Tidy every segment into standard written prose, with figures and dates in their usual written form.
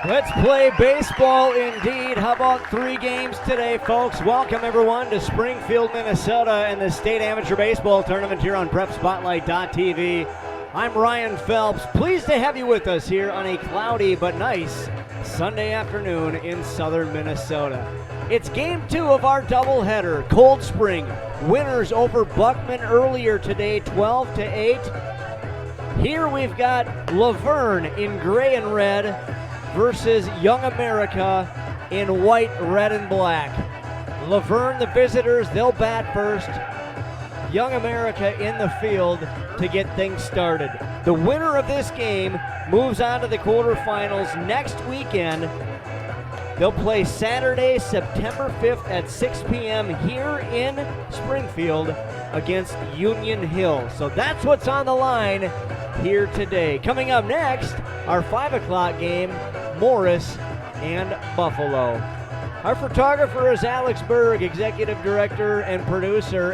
Let's play baseball indeed. How about 3 games today, folks? Welcome everyone to Springfield, Minnesota and the State Amateur Baseball Tournament here on PrepSpotlight.tv. I'm Ryan Phelps. Pleased to have you with us here on a cloudy but nice Sunday afternoon in southern Minnesota. It's game 2 of our doubleheader. Cold Spring winners over Buckman earlier today, 12-8. Here we've got Luverne in gray and red versus Young America in white, red, and black. Luverne, the visitors, they'll bat first. Young America in the field to get things started. The winner of this game moves on to the quarterfinals next weekend. They'll play Saturday, September 5th at 6 p.m. here in Springfield against Union Hill. So that's what's on the line here today. Coming up next, our 5 o'clock game, Morris and Buffalo. Our photographer is Alex Berg, executive director and producer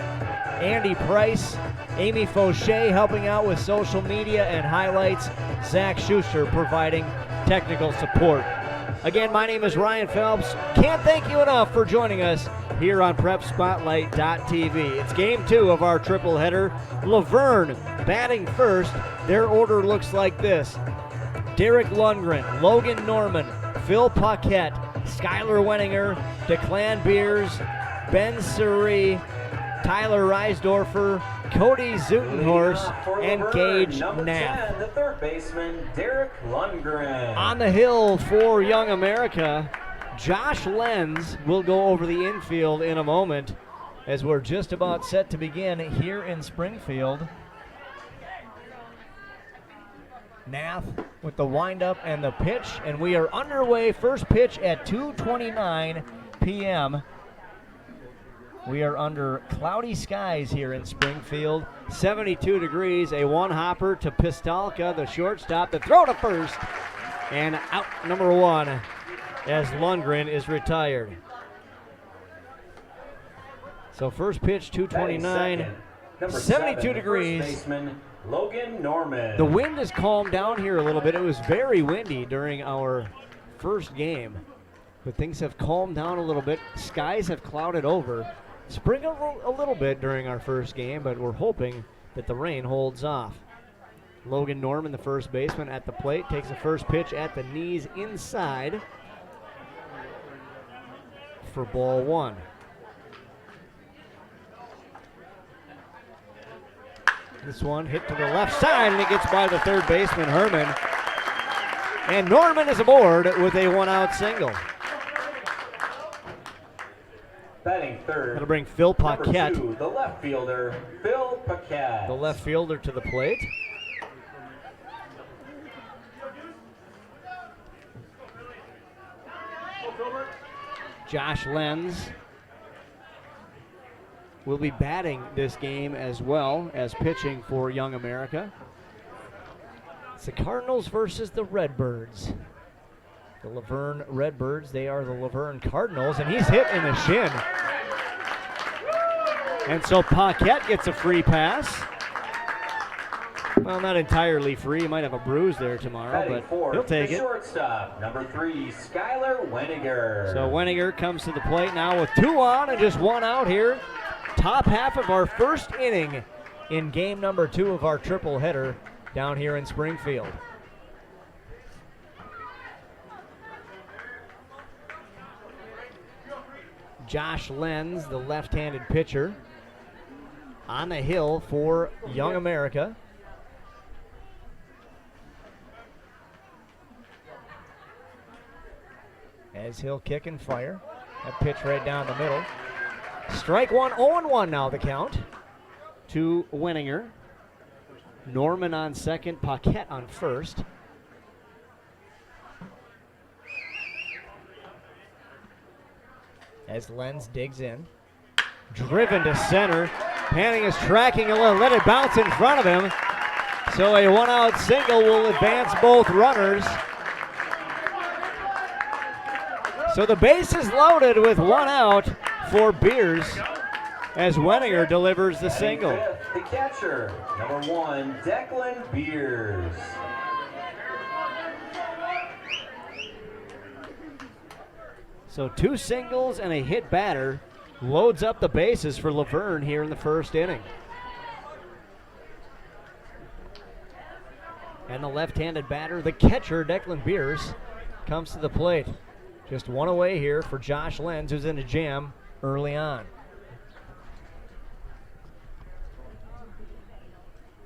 Andy Price, Amy Fauché helping out with social media and highlights, Zach Schuster providing technical support. Again, my name is Ryan Phelps. Can't thank you enough for joining us here on PrepSpotlight.tv. It's game 2 of our triple header. Luverne batting first. Their order looks like this: Derek Lundgren, Logan Norman, Phil Paquette, Skylar Wenninger, Declan Beers, Ben Surrey, Tyler Reisdorfer, Cody Zutenhorst, and Gage Knapp. 10, the third baseman, Derek Lundgren. On the hill for Young America, Josh Lenz will go over the infield in a moment as we're just about set to begin here in Springfield. Nath with the windup and the pitch, and we are underway. First pitch at 2:29 p.m. We are under cloudy skies here in Springfield. 72 degrees, a one-hopper to Pistolka, the shortstop. The throw to first, and out number 1 as Lundgren is retired. So first pitch, 2:29, 72 degrees. Baseman, Logan Norman. The wind has calmed down here a little bit. It was very windy during our first game, but things have calmed down a little bit. Skies have clouded over. Sprinkled a little bit during our first game, but we're hoping that the rain holds off. Logan Norman, the first baseman, at the plate, takes the first pitch at the knees inside for ball 1. This one hit to the left side, and it gets by the third baseman, Herman. And Norman is aboard with a 1-out single. Batting third. That'll bring Phil Paquette, Number 2, the left fielder, Phil Paquette. the left fielder, to the plate. Josh Lenz will be batting this game as well as pitching for Young America. It's the Cardinals versus the Redbirds. The Luverne Redbirds, they are the Luverne Cardinals, and he's hit in the shin. And so Paquette gets a free pass. Well, not entirely free. He might have a bruise there tomorrow, Batting but fourth, he'll take the it. shortstop, number 3, Skylar Wenninger. So Wenninger comes to the plate now with 2 on and just 1 out here. Top half of our first inning in game number 2 of our triple header down here in Springfield. Josh Lenz, the left-handed pitcher, on the hill for Young America. As he'll kick and fire. That pitch right down the middle. Strike 1, 0-1 now the count to Wenninger. Norman on second, Paquette on first. As Lenz digs in. Driven to center. Panning is tracking a little, let it bounce in front of him. So a 1-out single will advance both runners. So the base is loaded with 1 out for Beers as Wenninger delivers the single. Fifth, the catcher, number 1, Declan Beers. So 2 singles and a hit batter loads up the bases for Luverne here in the first inning. And the left-handed batter, the catcher, Declan Beers, comes to the plate. Just 1 away here for Josh Lenz, who's in a jam early on.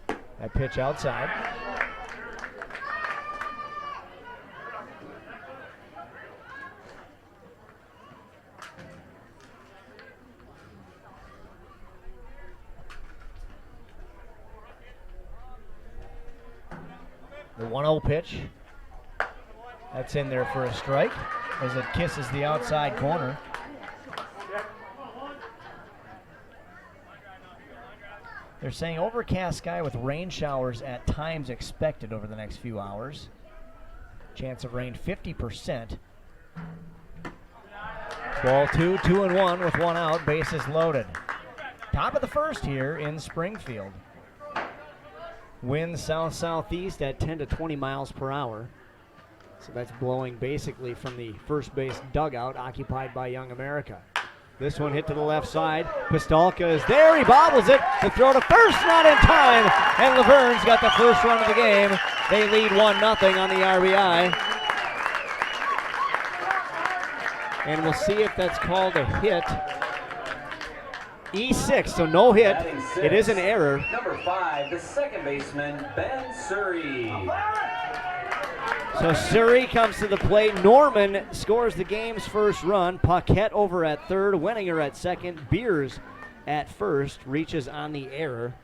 That pitch outside. The 1-0 pitch. That's in there for a strike as it kisses the outside corner. They're saying overcast sky with rain showers at times expected over the next few hours. Chance of rain 50%. Ball 2, 2-1 with 1 out, bases loaded. Top of the first here in Springfield. Winds south-southeast at 10 to 20 miles per hour. So that's blowing basically from the first base dugout occupied by Young America. This one hit to the left side. Pistolka is there. He bobbles it. The throw to first, not in time. And Luverne's got the first run of the game. They lead 1-0 on the RBI. And we'll see if that's called a hit. E6, so no hit. It is an error. Number 5, the second baseman, Ben Surrey. So Surrey comes to the plate. Norman scores the game's first run. Paquette over at third. Wenninger at second. Beers at first. Reaches on the error.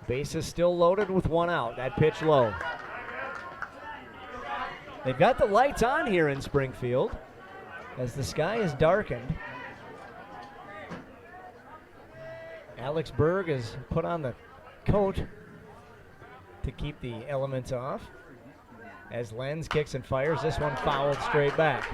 Base is still loaded with 1 out. That pitch low. They've got the lights on here in Springfield as the sky is darkened. Alex Berg has put on the coat to keep the elements off. As Lenz kicks and fires, this one fouled straight back.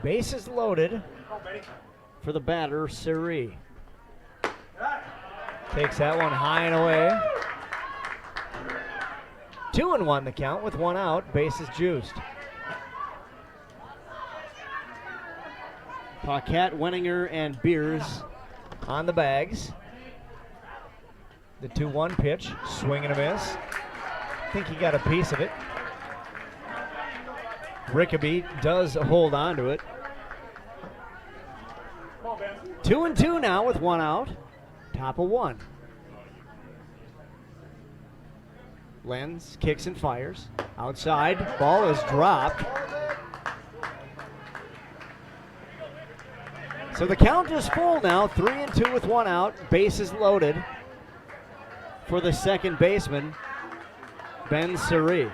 Bases loaded for the batter, Surrey. Takes that one high and away. 2-1 the count with 1 out, bases juiced. Paquette, Wenninger, and Beers on the bags. The 2-1 pitch, swing and a miss. I think he got a piece of it. Rickaby does hold on to it. 2-2 now with 1 out. Top of 1. Lenz kicks and fires. Outside, ball is dropped. So the count is full now, 3-2 with 1 out. Bases loaded for the second baseman, Ben Surrey.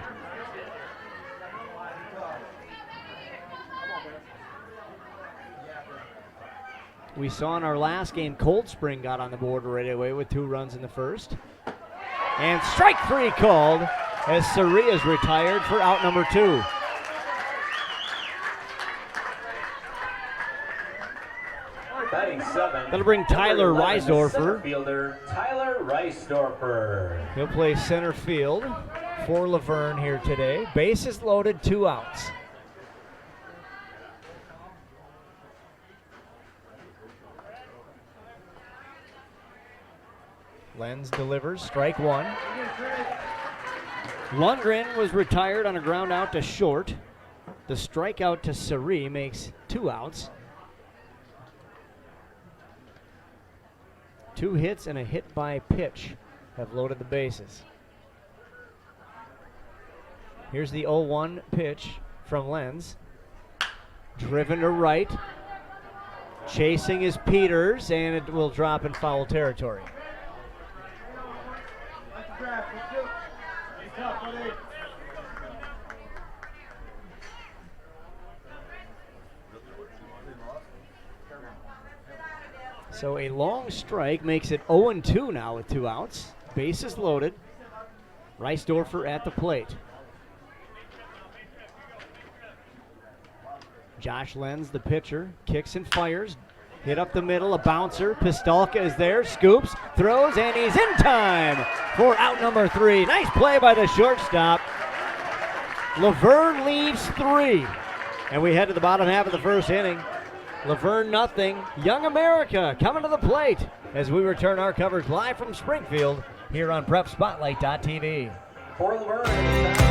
We saw in our last game, Cold Spring got on the board right away with 2 runs in the first. And strike 3 called as Surrey is retired for out number 2. Batting 7. That'll bring Tyler Number 11, the center Reisdorfer. fielder, Tyler Reisdorfer. He'll play center field for Luverne here today. Bases loaded, 2 outs. Lenz delivers, strike 1. Lundgren was retired on a ground out to short. The strikeout to Surrey makes 2 outs. 2 hits and a hit by pitch have loaded the bases. Here's the 0-1 pitch from Lenz. Driven to right. Chasing is Peters, and it will drop in foul territory. So a long strike makes it 0-2 now with 2 outs. Bases loaded. Reisdorfer at the plate. Josh Lenz, the pitcher, kicks and fires. Hit up the middle, a bouncer. Pistolka is there, scoops, throws, and he's in time for out number 3. Nice play by the shortstop. Luverne leaves 3. And we head to the bottom half of the first inning. Luverne nothing. Young America coming to the plate as we return our coverage live from Springfield here on PrepSpotlight.tv. For Luverne,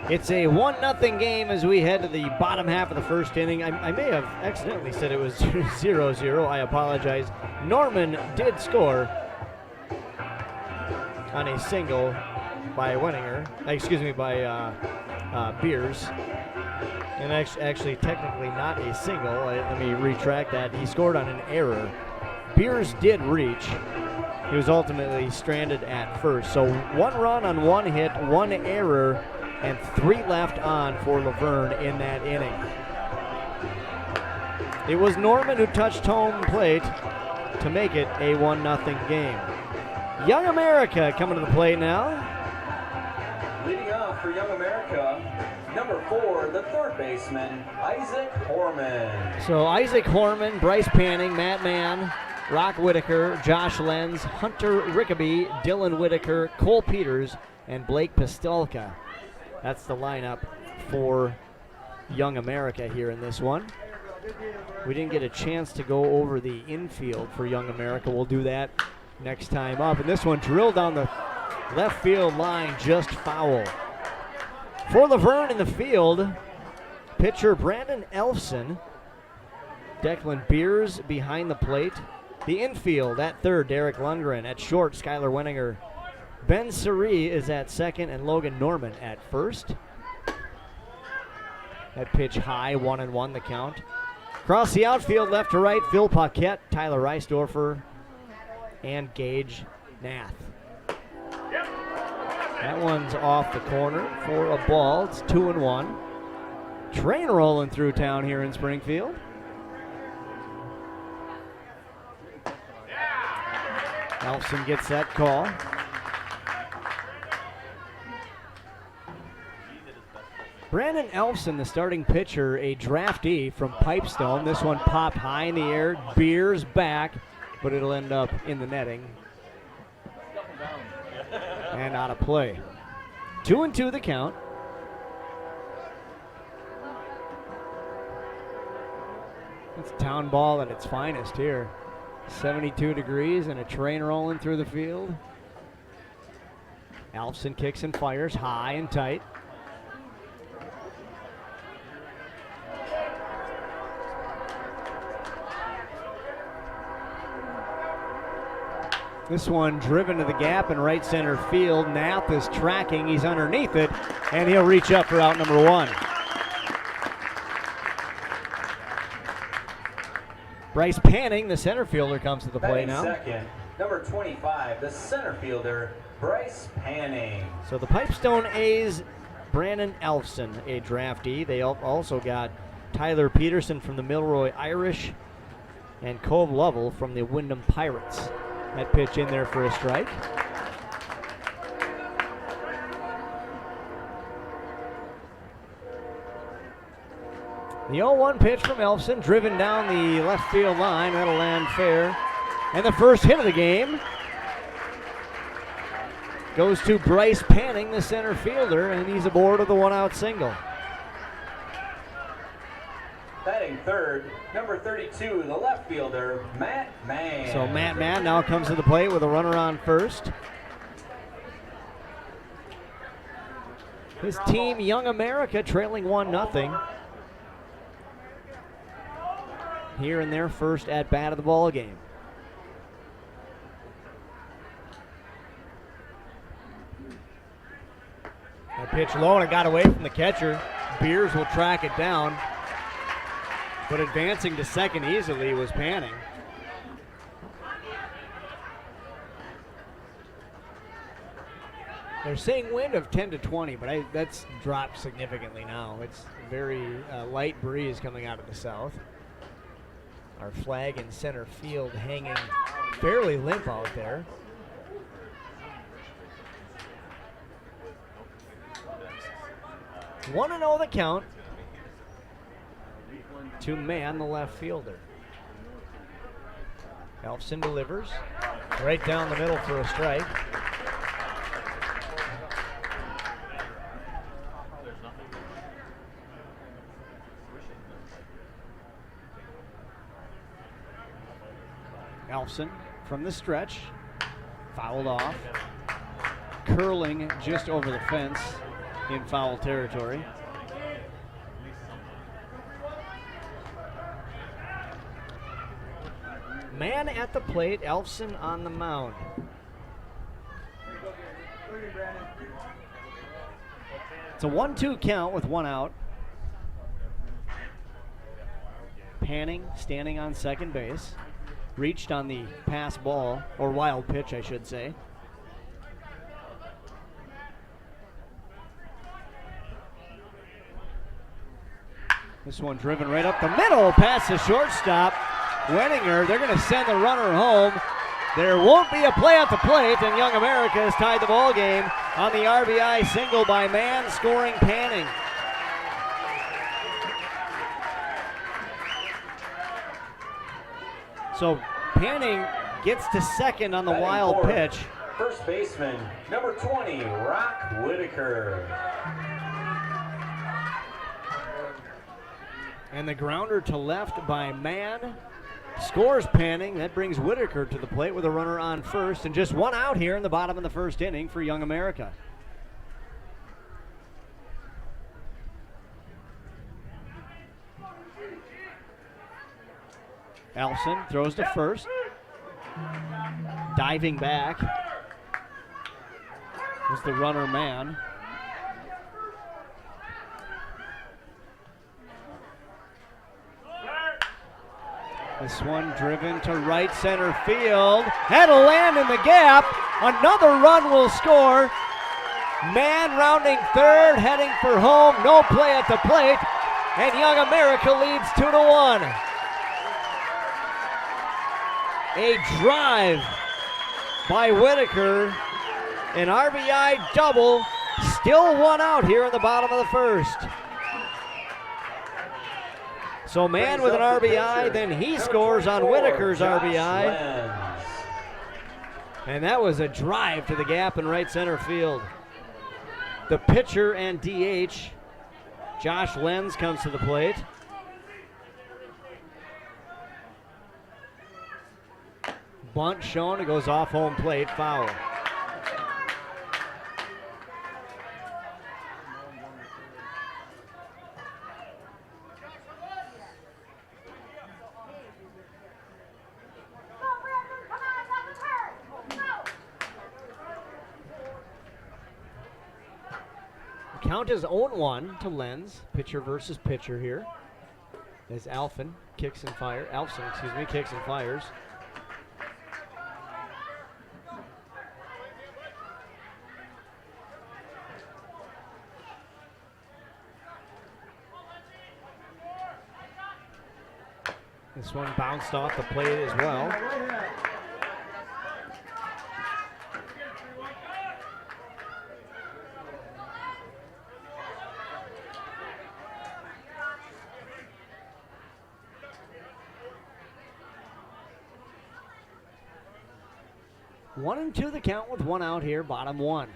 It's a 1-0 game as we head to the bottom half of the first inning. I may have accidentally said it was 0-0. I apologize. Norman did score on a single by Beers. And actually, technically not a single. Let me retract that. He scored on an error. Beers did reach. He was ultimately stranded at first. So 1 run on 1 hit, 1 error, and 3 left on for Luverne in that inning. It was Norman who touched home plate to make it a 1-0 game. Young America coming to the plate now. leading off for Young America, number 4, the third baseman, Isaac Horman. So Isaac Horman, Bryce Panning, Matt Mann, Rock Whitaker, Josh Lenz, Hunter Rickaby, Dylan Whitaker, Cole Peters, and Blake Pistolka. That's the lineup for Young America here in this one. We didn't get a chance to go over the infield for Young America. We'll do that next time up. And this one drilled down the left field line, just foul. For Luverne in the field, pitcher Brandon Elfson. Declan Beers behind the plate. The infield at third, Derek Lundgren. At short, Skylar Wenninger. Ben Suri is at second, and Logan Norman at first. That pitch high, 1-1 the count. Across the outfield, left to right, Phil Paquette, Tyler Reisdorfer, and Gage Nath. That one's off the corner for a ball. It's 2-1. Train rolling through town here in Springfield. Elfson gets that call. Brandon Elfson, the starting pitcher, a draftee from Pipestone. This one popped high in the air. Beers back, but it'll end up in the netting. And out of play. 2-2 the count. It's town ball at its finest here. 72 degrees and a train rolling through the field. Elfson kicks and fires high and tight. This one driven to the gap in right center field. Nath is tracking. He's underneath it, and he'll reach up for out number 1. Bryce Panning, the center fielder, comes to the plate now. Second, number 25, the center fielder, Bryce Panning. So the Pipestone A's, Brandon Elfson, a draftee. They also got Tyler Peterson from the Milroy Irish and Cove Lovell from the Wyndham Pirates. That pitch in there for a strike. The 0-1 pitch from Elfson, driven down the left field line. That'll land fair. And the first hit of the game goes to Bryce Panning, the center fielder, and he's aboard with a 1-out single. Batting third, number 32, the left fielder, Matt Mann. So Matt Mann now comes to the plate with a runner on first. His team, Young America, trailing 1-0 here in their first at-bat of the ball game. That pitch low, and it got away from the catcher. Beers will track it down, but advancing to second easily was Panning. They're saying wind of 10 to 20, but that's dropped significantly now. It's a very light breeze coming out of the south. Our flag in center field hanging fairly limp out there. One and 0 the count to Mann, the left fielder. Elfson delivers right down the middle for a strike. Elfson from the stretch, fouled off, curling just over the fence in foul territory. Mann at the plate, Elfson on the mound. It's a 1-2 count with one out. Panning standing on second base. Reached on the pass ball, or wild pitch, I should say. This one driven right up the middle, past the shortstop. Wenninger, they're going to send the runner home. There won't be a play at the plate, and Young America has tied the ball game on the RBI single by Mann, scoring Panning. So Panning gets to second on the Batting wild fourth, pitch. First baseman, number 20, Rock Whitaker. And the grounder to left by Mann scores Panning. That brings Whitaker to the plate with a runner on first, and just one out here in the bottom of the first inning for Young America. Elfson throws to first. Diving back was the runner Mann. This one driven to right center field. Had to land in the gap. Another run will score. Mann rounding third, heading for home. No play at the plate. And Young America leads 2-1. A drive by Whitaker. An RBI double. Still one out here in the bottom of the first. So Mann with an RBI, then he scores on Whitaker's RBI. And that was a drive to the gap in right center field. The pitcher and DH, Josh Lenz, comes to the plate. Bunt shown, it goes off home plate, foul. Count is 0-1 to Lenz, pitcher versus pitcher here. As Elfson kicks and fires. This one bounced off the plate as well. One and two the count with one out here, bottom one.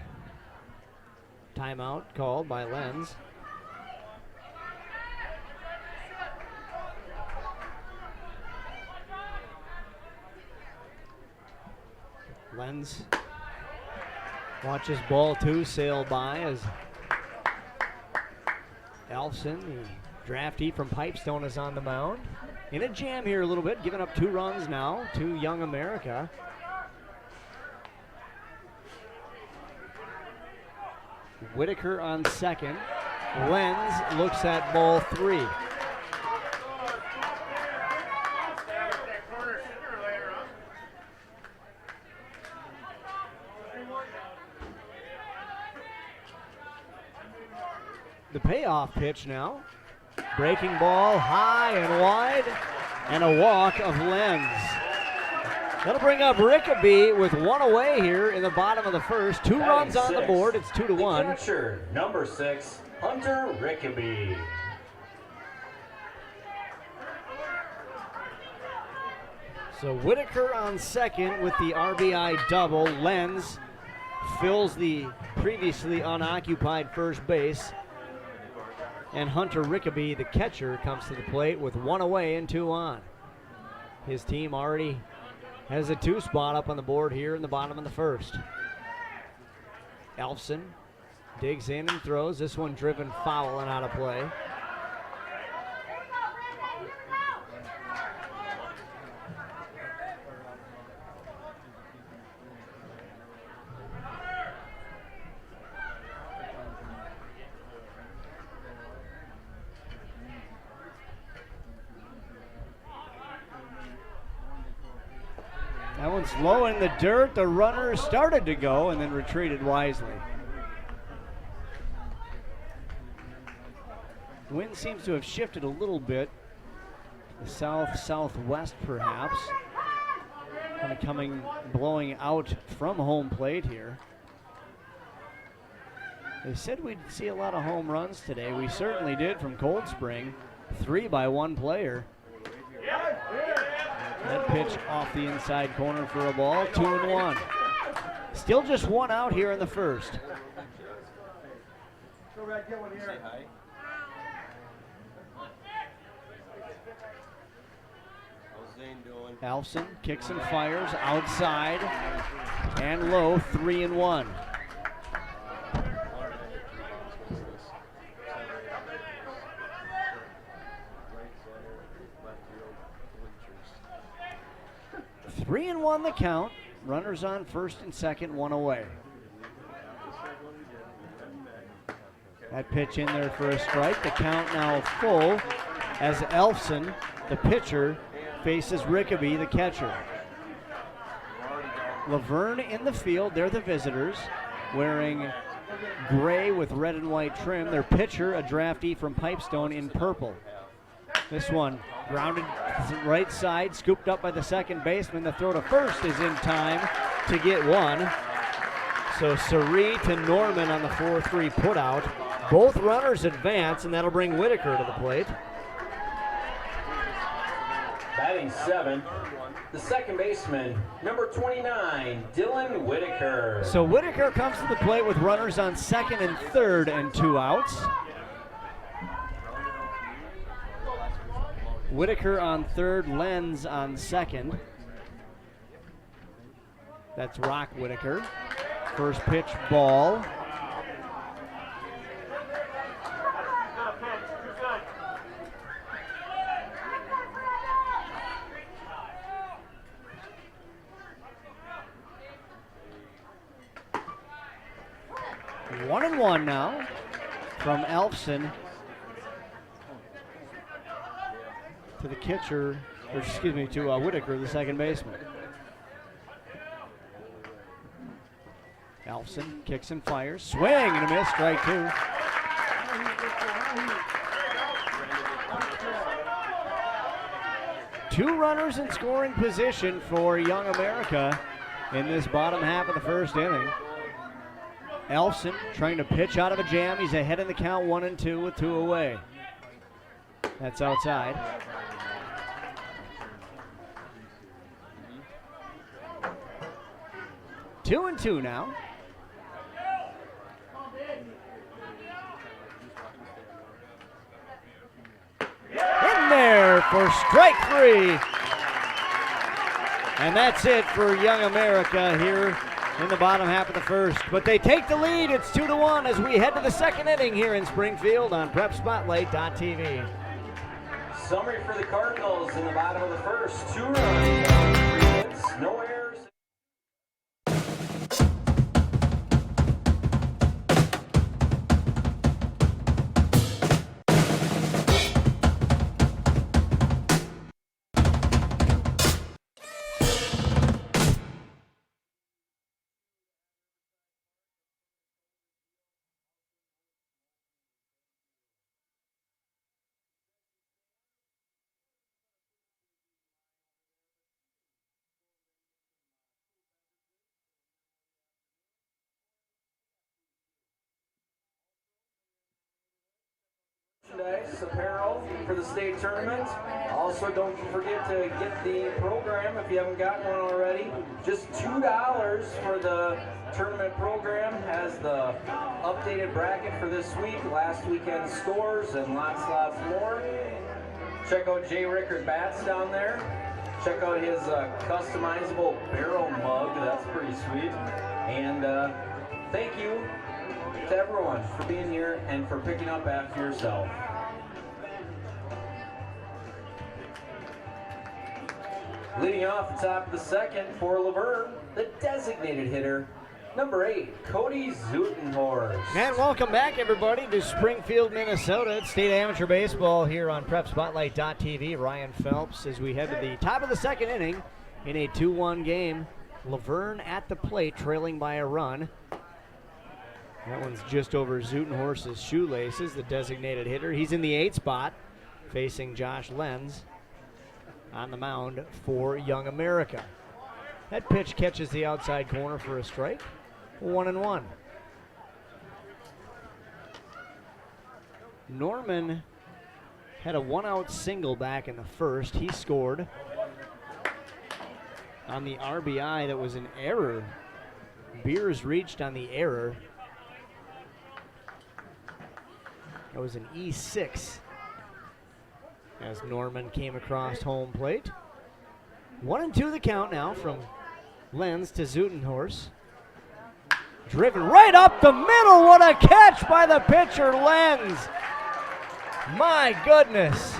Timeout called by Lenz. Lenz watches ball 2 sail by as Elfson, the draftee from Pipestone, is on the mound. In a jam here a little bit, giving up 2 runs now to Young America. Whitaker on second. Lenz looks at ball 3. The payoff pitch now. Breaking ball high and wide, and a walk of Lenz. That'll bring up Rickeby with 1 away here in the bottom of the first. 2 runs on the board. It's 2-1. Catcher, number 6, Hunter Rickeby. So Whitaker on second with the RBI double. Lenz fills the previously unoccupied first base. And Hunter Rickeby, the catcher, comes to the plate with 1 away and 2 on. His team already has a 2 spot up on the board here in the bottom of the first. Elfson digs in and throws. This one driven foul and out of play. That one's low in the dirt. The runner started to go and then retreated wisely. The wind seems to have shifted a little bit. The south-southwest perhaps. Kind of blowing out from home plate here. They said we'd see a lot of home runs today. We certainly did from Cold Spring. 3 by 1 player. That pitch off the inside corner for a ball. 2-1. Still just 1 out here in the first. Elfson kicks and fires outside and low. 3-1. Three and 1 the count. Runners on first and second, 1 away. That pitch in there for a strike. The count now full as Elfson, the pitcher, faces Rickeby, the catcher. Luverne in the field. They're the visitors, wearing gray with red and white trim. Their pitcher, a draftee from Pipestone, in purple. This one grounded right side, scooped up by the second baseman. The throw to first is in time to get 1. So Sari to Norman on the 4-3 putout. Both runners advance, and that'll bring Whitaker to the plate. Batting 7, the second baseman, number 29, Dylan Whitaker. So Whitaker comes to the plate with runners on second and third and 2 outs. Whitaker on third, Lenz on second. That's Rock Whitaker. First pitch, ball. One and 1 now from Elfson to the catcher, or excuse me, to Whitaker, the second baseman. Elfson kicks and fires. Swing and a miss, strike 2. Two runners in scoring position for Young America in this bottom half of the first inning. Elfson trying to pitch out of a jam. He's ahead in the count, 1-2 with 2 away. That's outside. Two and 2 now. In there for strike 3. And that's it for Young America here in the bottom half of the first. But they take the lead. It's 2-1 as we head to the second inning here in Springfield on PrepSpotlight.tv. Summary for the Cardinals in the bottom of the first. 2 runs down, 3 hits, no errors. Apparel for the state tournament. Also, don't forget to get the program if you haven't gotten one already. Just $2 for the tournament program. Has the updated bracket for this week, last weekend's scores, and lots more. Check out Jay Rickard Bats down there. Check out his customizable barrel mug. That's pretty sweet. And thank you to everyone for being here and for picking up after yourself. Leading off the top of the second for Luverne, the designated hitter, number 8, Cody Zutenhorst. And welcome back, everybody, to Springfield, Minnesota. It's State Amateur Baseball here on PrepSpotlight.tv. Ryan Phelps as we head to the top of the second inning in a 2-1 game. Luverne at the plate, trailing by a run. That one's just over Zutenhorst's shoelaces, the designated hitter. He's in the 8 spot, facing Josh Lenz on the mound for Young America. That pitch catches the outside corner for a strike. 1-1. Norman had a 1-out single back in the first. He scored on the RBI that was an error. Beers reached on the error. That was an E6 as Norman came across home plate. 1-2 the count now from Lenz to Zutenhorst. Driven right up the middle. What a catch by the pitcher, Lenz. My goodness.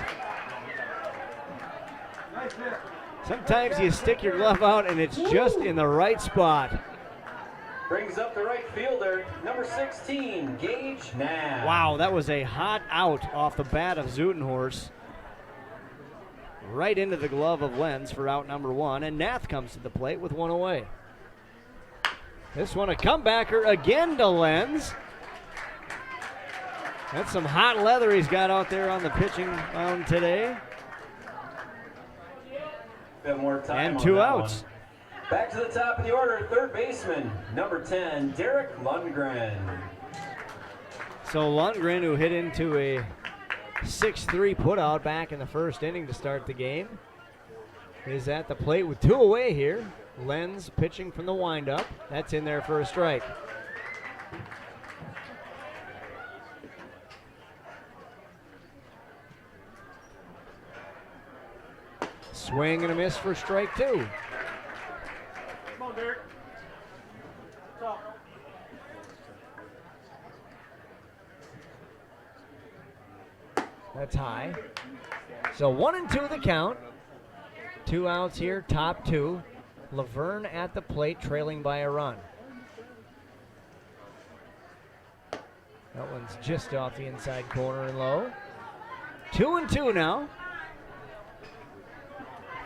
Sometimes you stick your glove out and it's just in the right spot. Brings up the right fielder, number 16, Gage Knapp. Wow, that was a hot out off the bat of Zutenhorst. Right into the glove of Lenz for out number 1, and Nath comes to the plate with one away. This one a comebacker again to Lenz. That's some hot leather he's got out there on the pitching mound today. Bit more time and on 2 that outs. one. Back to the top of the order, third baseman, number 10, Derek Lundgren. So Lundgren, who hit into a 6-3 putout back in the first inning to start the game, is at the plate with 2 away here. Lenz pitching from the windup. That's in there for a strike. Swing and a miss for strike 2. Come on, Derek. Top. That's high. So 1-2 the count. 2 outs here, top 2. Luverne at the plate, trailing by a run. That one's just off the inside corner and low. 2-2 now.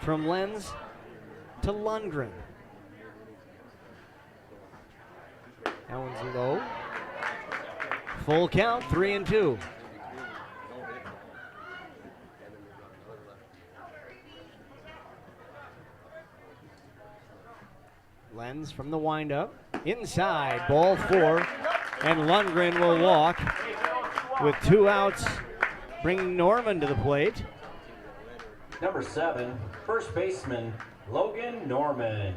From Lenz to Lundgren. That one's low. Full count, 3-2. Lenz from the windup. Inside, ball 4. And Lundgren will walk with 2 outs, bringing Norman to the plate. Number 7, first baseman, Logan Norman.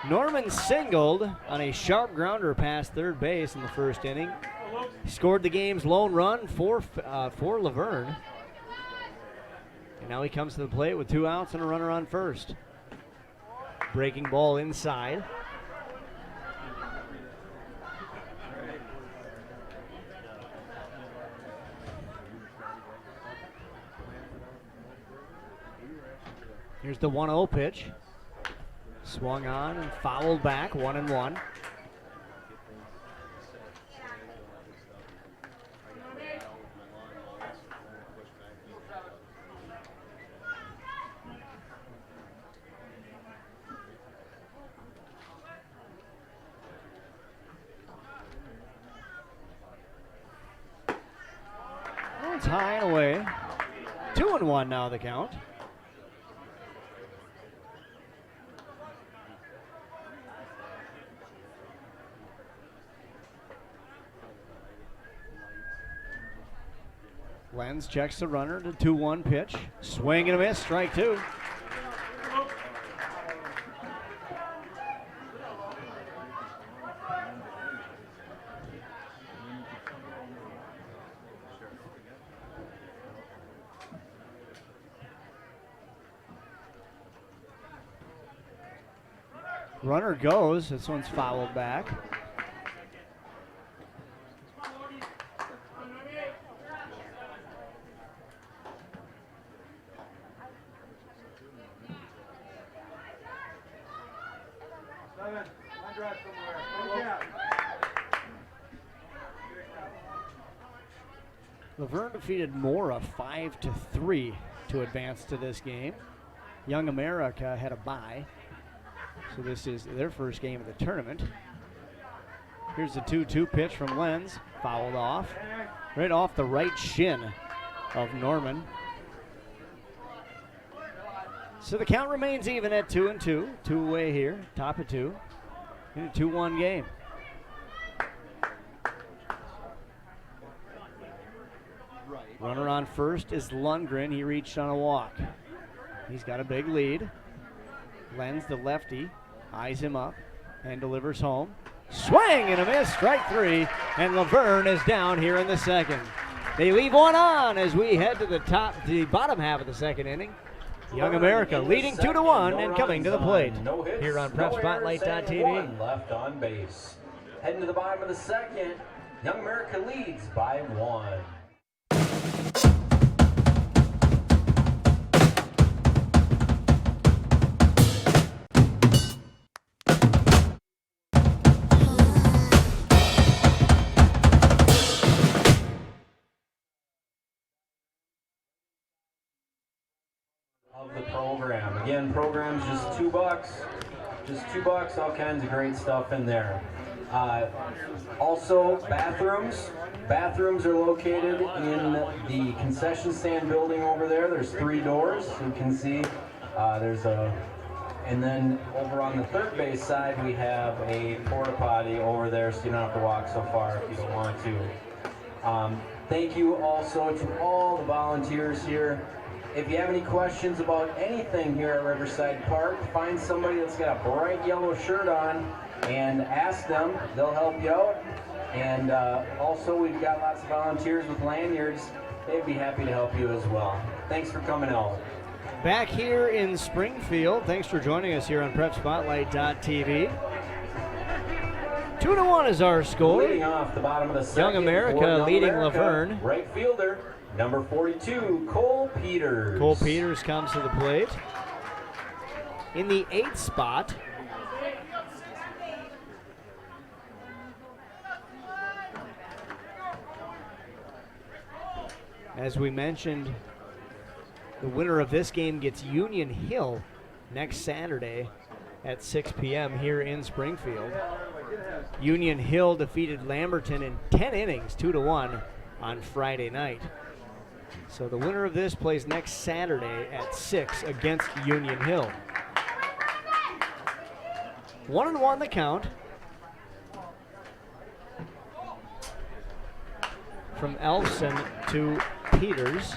Norman singled on a sharp grounder past third base in the first inning. He scored the game's lone run for Luverne. And now he comes to the plate with 2 outs and a runner on first. Breaking ball inside. Here's the 1-0 pitch. Swung on and fouled back, 1-1. It's high and away. 2-1 now the count. Lenz checks the runner to 2-1 pitch. Swing and a miss, strike two. Runner goes. This one's fouled back. Luverne defeated Mora 5-3 to advance to this game. Young America had a bye, so this is their first game of the tournament. Here's the 2-2 pitch from Lenz, fouled off, right off the right shin of Norman. So the count remains even at 2-2, two-way here, top of two, in a 2-1 game. Runner on first is Lundgren. He reached on a walk. He's got a big lead. Lenz, the lefty, eyes him up and delivers home. Swing and a miss, strike three, and Luverne is down here in the second. They leave one on as we head to the bottom half of the second inning. Young America leading 2-1 and coming to the plate here on PrepSpotlight.tv. Left on base. Heading to the bottom of the second, Young America leads by 1. Of the program. Again, program's just $2. Just $2, all kinds of great stuff in there. Also, bathrooms. Bathrooms are located in the concession stand building over there. There's 3 doors, you can see. And then over on the third base side, we have a porta potty over there, so you don't have to walk so far if you don't want to. Thank you also to all the volunteers here. If you have any questions about anything here at Riverside Park, find somebody that's got a bright yellow shirt on and ask them. They'll help you out. And also, we've got lots of volunteers with lanyards. They'd be happy to help you as well. Thanks for coming out. Back here in Springfield, thanks for joining us here on PrepSpotlight.tv. 2-1 is our score. Leading off the bottom of the second, Young America leading Luverne. Right fielder, number 42, Cole Peters. Cole Peters comes to the plate. In the 8th spot, as we mentioned, the winner of this game gets Union Hill next Saturday at 6 p.m. here in Springfield. Union Hill defeated Lamberton in 10 innings, 2-1 on Friday night. So the winner of this plays next Saturday at 6 against Union Hill. 1-1 the count. From Elfson to Peters.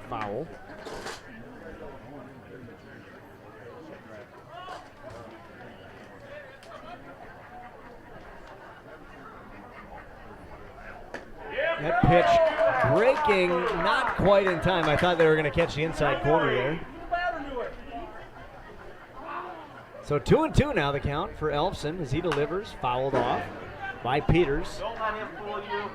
Foul. That pitch breaking, not quite in time. I thought they were going to catch the inside corner there. So 2-2 now the count for Elfson as he delivers, fouled off by Peters. Don't let him fool you.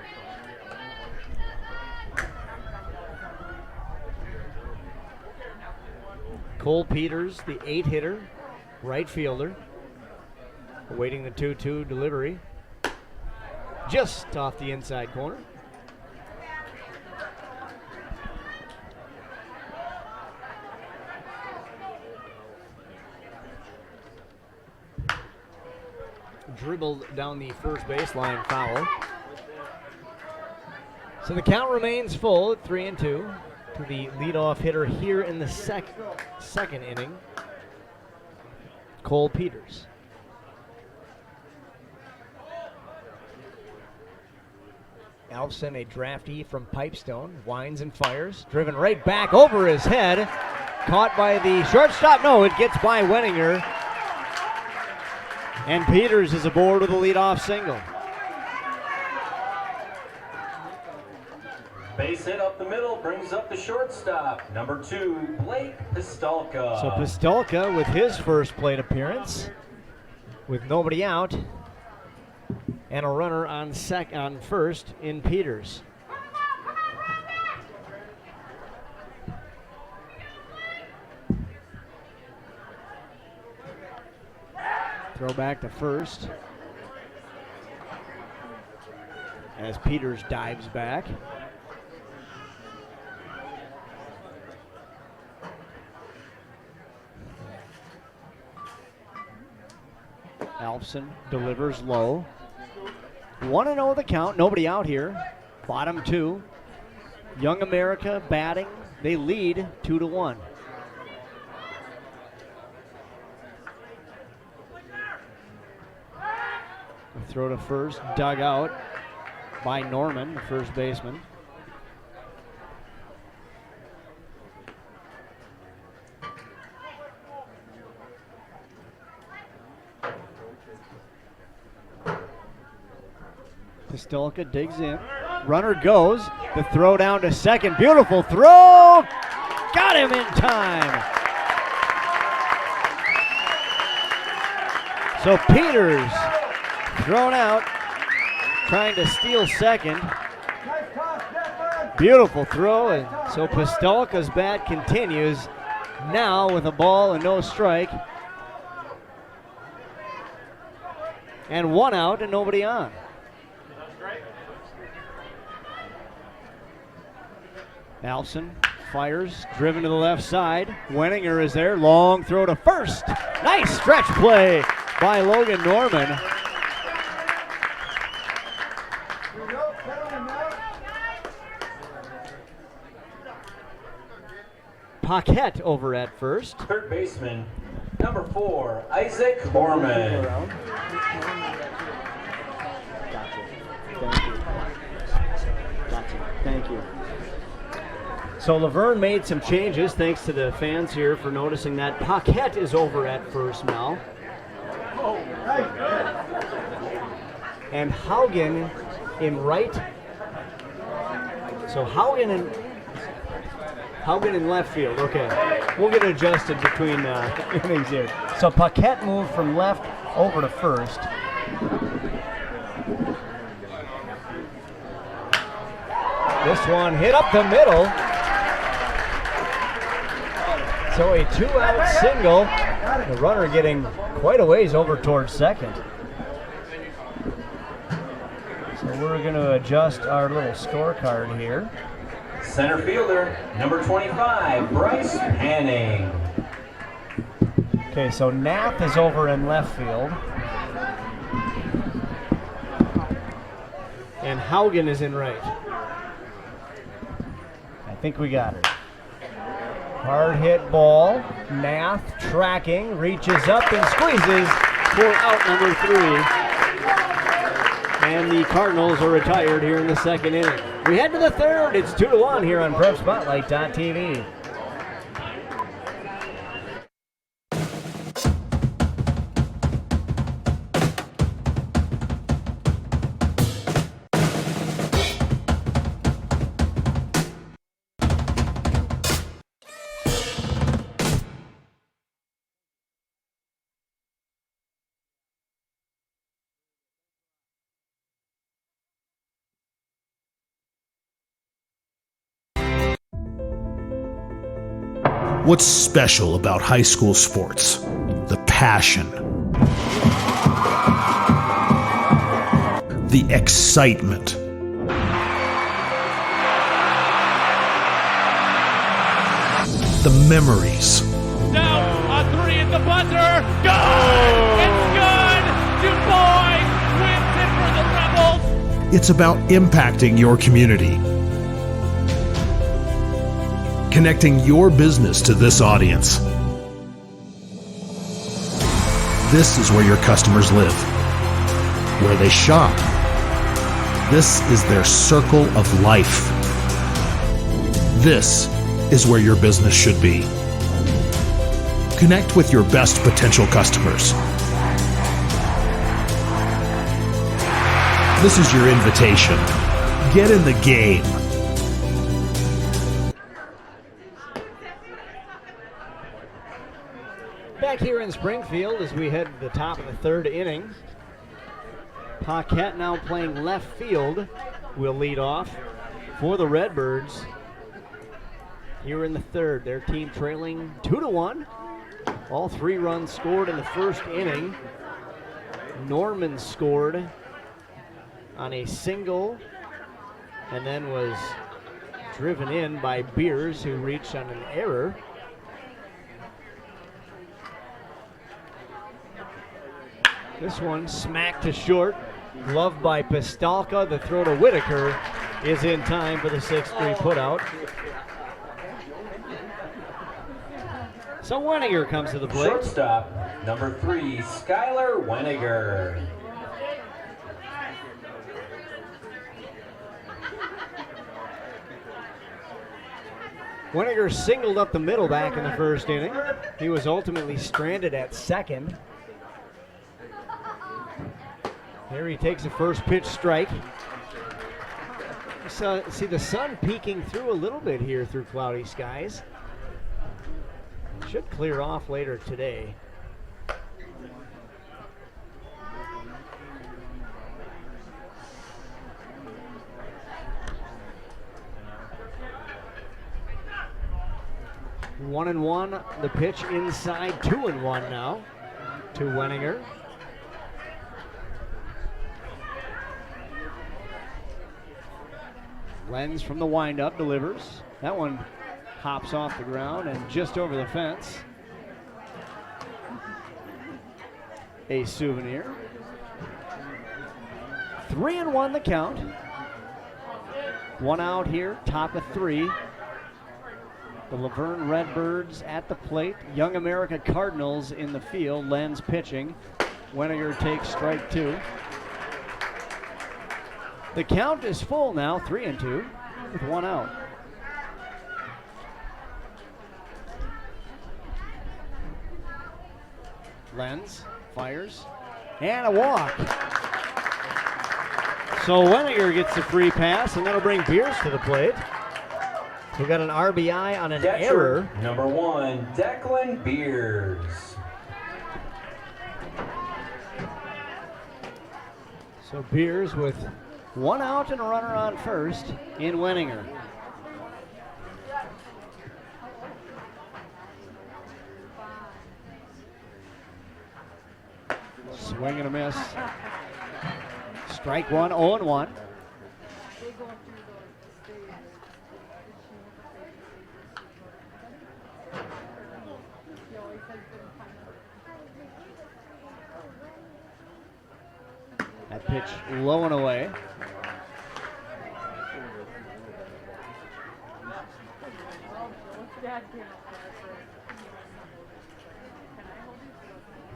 Cole Peters, the 8-hitter, right fielder, awaiting the 2-2 delivery. Just off the inside corner. Dribbled down the first baseline, foul. So the count remains full at 3-2 to the leadoff hitter here in the second inning, Cole Peters. Alfson, a draftee from Pipestone, winds and fires, driven right back over his head, caught by the shortstop. No, it gets by Wenninger. And Peters is aboard with a leadoff single. Base hit up the middle brings up the shortstop, number 2, Blake Pistolka. So Pistolka with his first plate appearance, with nobody out, and a runner on first in Peters. Throw back to first as Peters dives back. Alfson delivers low. 1-0 the count, nobody out here. Bottom 2. Young America batting. They lead 2-1. Throw to first, dug out by Norman, the first baseman. Pistolka digs in. Runner goes. The throw down to second. Beautiful throw. Got him in time. So Peters thrown out, trying to steal second. Beautiful throw, and so Pistolka's bat continues now with a ball and no strike. And 1 out and nobody on. Alfson fires, driven to the left side. Wenninger is there, long throw to first. Nice stretch play by Logan Norman. Paquette over at first. Third baseman, number 4, Isaac Borman. Thank you. So Luverne made some changes, thanks to the fans here for noticing that. Paquette is over at first now. And Haugen in right. So Haugen in left field. Okay, we'll get adjusted between innings here. So Paquette moved from left over to first. This one hit up the middle. So a 2-out single. The runner getting quite a ways over towards second. So we're going to adjust our little scorecard here. Center fielder, number 25, Bryce Panning. Okay, so Nath is over in left field. And Haugen is in right. I think we got it. Hard hit ball. Nath tracking, reaches up and squeezes for out number 3. And the Cardinals are retired here in the second inning. We head to the third. It's 2-1 here on PrepSpotlight.tv. What's special about high school sports? The passion, the excitement, the memories. Down on three at the buzzer. Good! It's good! Du Bois wins it for the Rebels. It's about impacting your community, connecting your business to this audience. This is where your customers live, where they shop. This is their circle of life. This is where your business should be. Connect with your best potential customers. This is your invitation. Get in the game. Back here in Springfield as we head to the top of the third inning. Paquette now playing left field will lead off for the Redbirds. Here in the third, their team trailing 2-1. All 3 runs scored in the first inning. Norman scored on a single and then was driven in by Beers, who reached on an error. This one smacked to short, gloved by Pistalka. The throw to Whitaker is in time for the 6-3 putout. So Weniger comes to the plate. Shortstop, number 3, Skylar Weniger. Weniger singled up the middle back in the first inning. He was ultimately stranded at second. Here he takes a first pitch strike. So, see the sun peeking through a little bit here through cloudy skies. Should clear off later today. One and one, the pitch inside, 2-1 now to Weniger. Lenz from the windup delivers. That one hops off the ground and just over the fence. A souvenir. 3-1 the count. One out here, top of 3. The Luverne Redbirds at the plate. Young America Cardinals in the field. Lenz pitching. Weniger takes strike 2. The count is full now, 3-2 with 1 out. Lenz fires and a walk. So Weniger gets the free pass, and that'll bring Beers to the plate. We got an RBI on an error. Number 1, Declan Beers. So Beers with 1 out and a runner on first in Weniger. Swing and a miss. Strike 1, 0-1. That pitch low and away.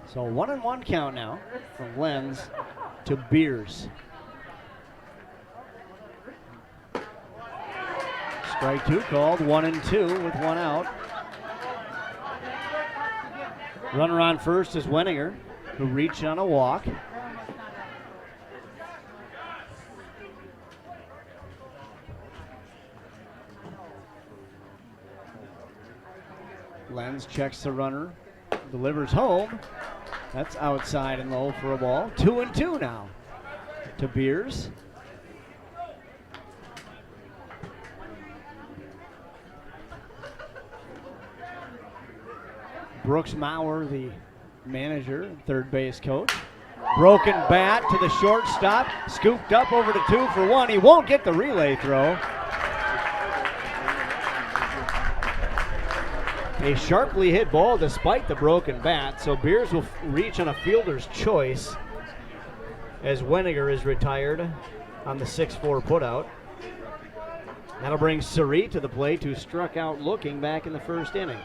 So 1-1 count now from Lenz to Beers. Strike 2 called, 1-2 with 1 out. Runner on first is Weniger, who reached on a walk. Lenz checks the runner, delivers home. That's outside and low for a ball. 2-2 now to Beers. Brooks Maurer, the manager and third base coach. Broken bat to the shortstop. Scooped up over to 2 for 1. He won't get the relay throw. A sharply hit ball despite the broken bat, so Beers will reach on a fielder's choice as Weniger is retired on the 6-4 putout. That'll bring Suri to the plate, who struck out looking back in the first inning.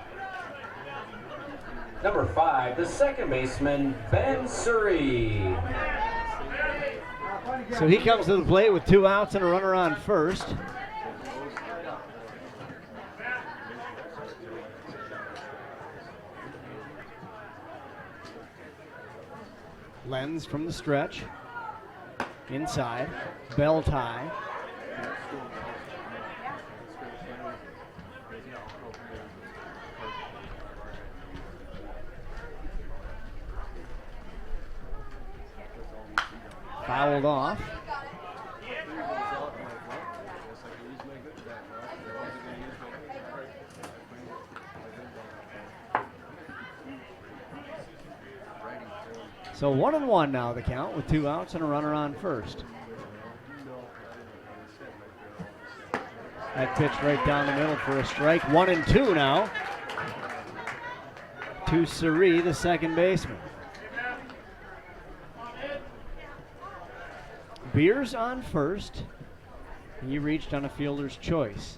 Number 5, the second baseman, Ben Suri. So he comes to the plate with 2 outs and a runner on first. Lenz from the stretch. Inside. Bell tie. Fouled off. So 1-1 now the count with 2 outs and a runner on first. That pitch right down the middle for a strike. 1-2 now to Suri, the second baseman. Beers on first. He reached on a fielder's choice.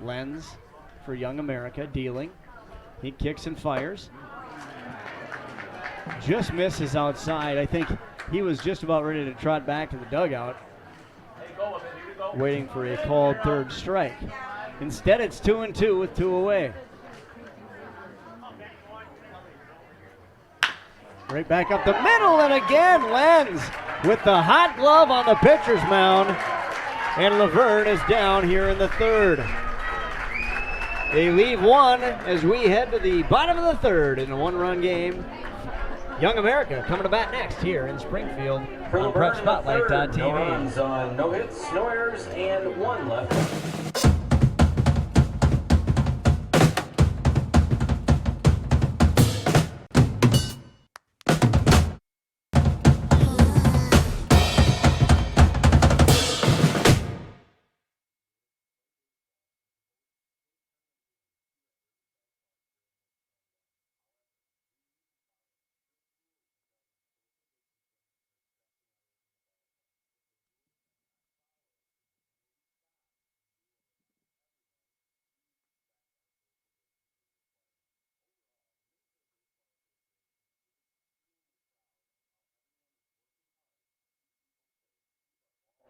Lenz for Young America dealing. He kicks and fires. Just misses outside. I think he was just about ready to trot back to the dugout, waiting for a called third strike. Instead, it's 2-2 with 2 away. Right back up the middle, and again, Lenz with the hot glove on the pitcher's mound. And Luverne is down here in the third. They leave 1 as we head to the bottom of the third in a 1-run game. Young America coming to bat next here in Springfield on PrepSpotlight.tv. No runs on no hits, no errors, and 1 left.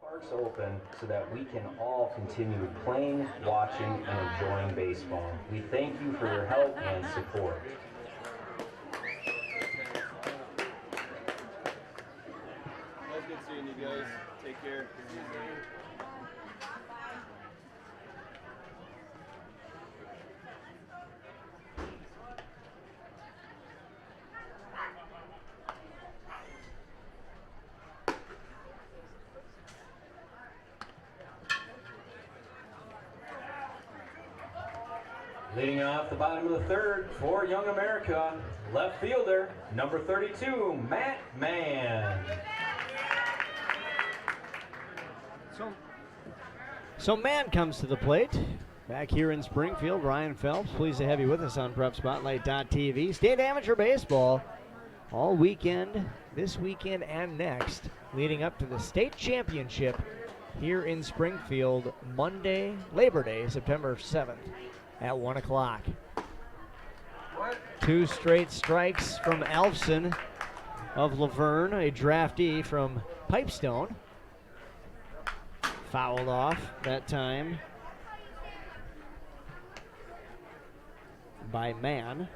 Parks open so that we can all continue playing, watching, and enjoying baseball. We thank you for your help and support. Well, good seeing you guys. Take care. Leading off the bottom of the third for Young America, left fielder, number 32, Matt Mann. So Mann comes to the plate. Back here in Springfield, Ryan Phelps, pleased to have you with us on PrepSpotlight.tv. State Amateur Baseball all weekend, this weekend and next, leading up to the state championship here in Springfield, Monday, Labor Day, September 7th. At 1 o'clock. 2 straight strikes from Alfson of Luverne, a draftee from Pipestone. Fouled off that time by Mann.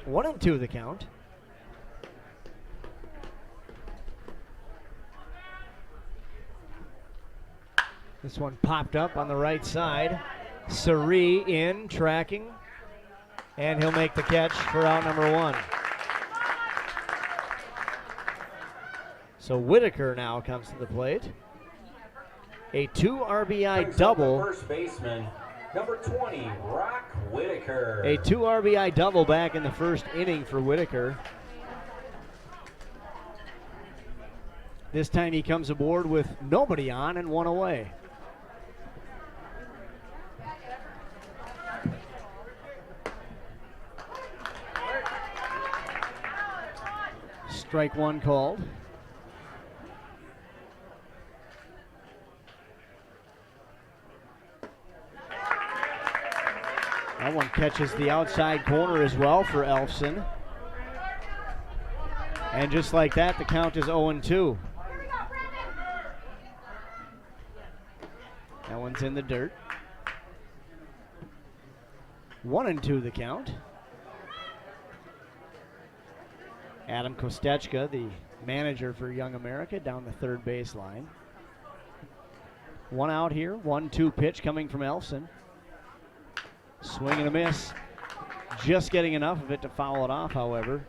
One and 2 the count. This one popped up on the right side. Suri in, tracking, and he'll make the catch for out number 1. So Whitaker now comes to the plate. A 2 RBI Brings up double. the first baseman, number 20, Rock Whitaker. A 2 RBI double back in the first inning for Whitaker. This time he comes aboard with nobody on and 1 away. Strike 1 called. That one catches the outside corner as well for Elfson. And just like that, the count is 0-2. That one's in the dirt. 1-2 the count. Adam Kostechka, the manager for Young America, down the third baseline. 1 out here, 1-2 pitch coming from Elfson. Swing and a miss. Just getting enough of it to foul it off, however,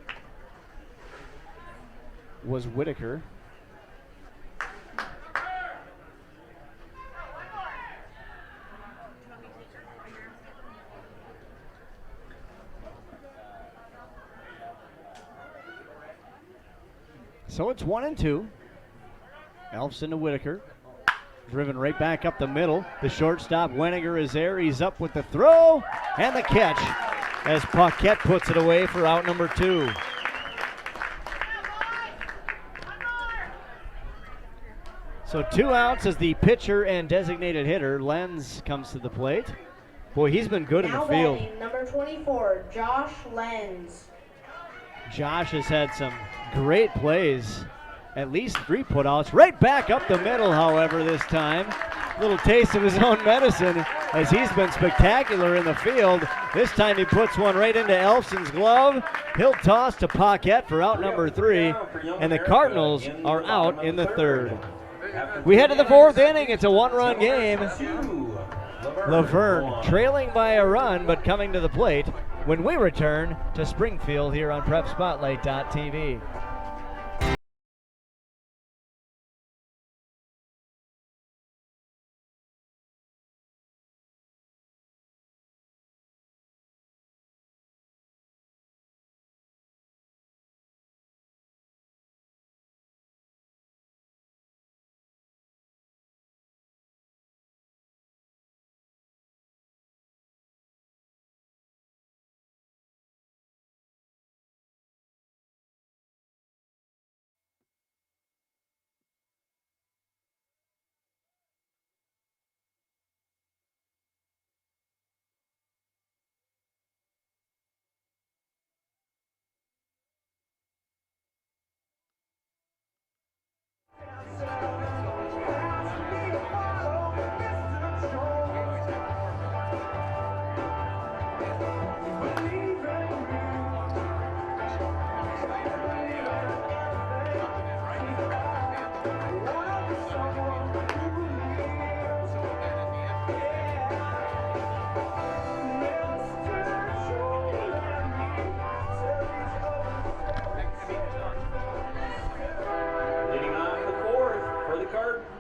was Whitaker. So it's 1-2. Elfson to Whitaker. Driven right back up the middle. The shortstop, Weniger, is there. He's up with the throw and the catch as Paquette puts it away for out number 2. So 2 outs as the pitcher and designated hitter. Lenz comes to the plate. Boy, he's been good in the field. Batting, number 24, Josh Lenz. Josh has had some great plays. At least 3 putouts. Right back up the middle, however, this time. Little taste of his own medicine as he's been spectacular in the field. This time he puts one right into Elfson's glove. He'll toss to Paquette for out number 3. And the Cardinals are out in the 3rd. We head to the 4th inning. It's a 1-run game. Luverne trailing by a run, but coming to the plate when we return to Springfield here on PrepSpotlight.tv.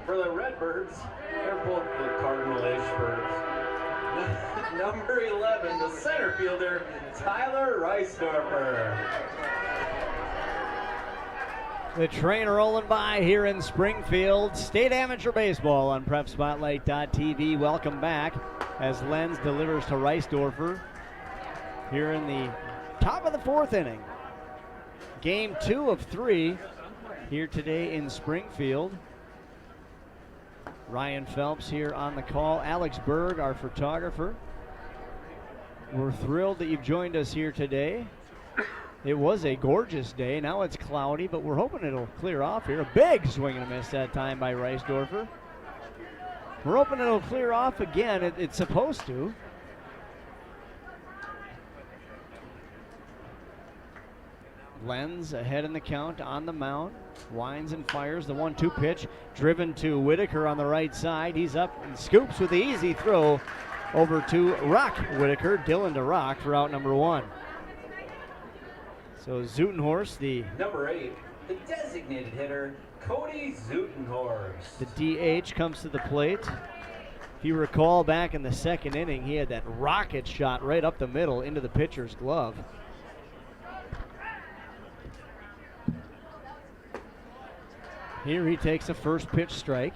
For the Redbirds, they're both the Cardinal-ish birds. Number 11, the center fielder, Tyler Reisdorfer. The train rolling by here in Springfield. State Amateur Baseball on PrepSpotlight.tv. Welcome back as Lenz delivers to Reisdorfer here in the top of the 4th inning. Game 2 of 3 here today in Springfield. Ryan Phelps here on the call. Alex Berg, our photographer. We're thrilled that you've joined us here today. It was a gorgeous day. Now it's cloudy, but we're hoping it'll clear off here. A big swing and a miss that time by Reisdorfer. We're hoping it'll clear off again. It's supposed to. Lenz ahead in the count on the mound. Winds and fires the 1-2 pitch. Driven to Whitaker on the right side. He's up and scoops with the easy throw over to Rock Whitaker. Dylan to Rock for out number 1. So Zutenhorst, the number 8, the designated hitter, Cody Zutenhorst. The DH comes to the plate. If you recall, back in the second inning, he had that rocket shot right up the middle into the pitcher's glove. Here he takes a first pitch strike.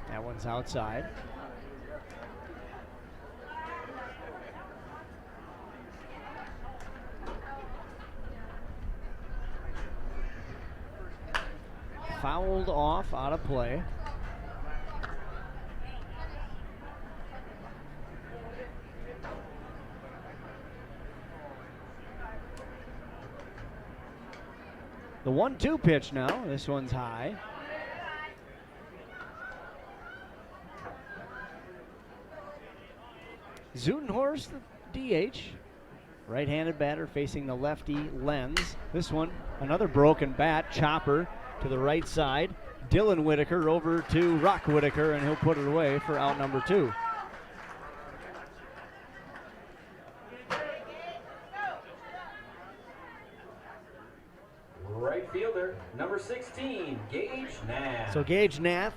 That one's outside. Fouled off, out of play. The 1-2 pitch now. This one's high. Zutenhorst, the DH. Right-handed batter facing the lefty Lenz. This one, another broken bat. Chopper to the right side. Dylan Whitaker over to Rock Whitaker, and he'll put it away for out number 2. Right fielder, number 16, Gage Nath. So Gage Nath,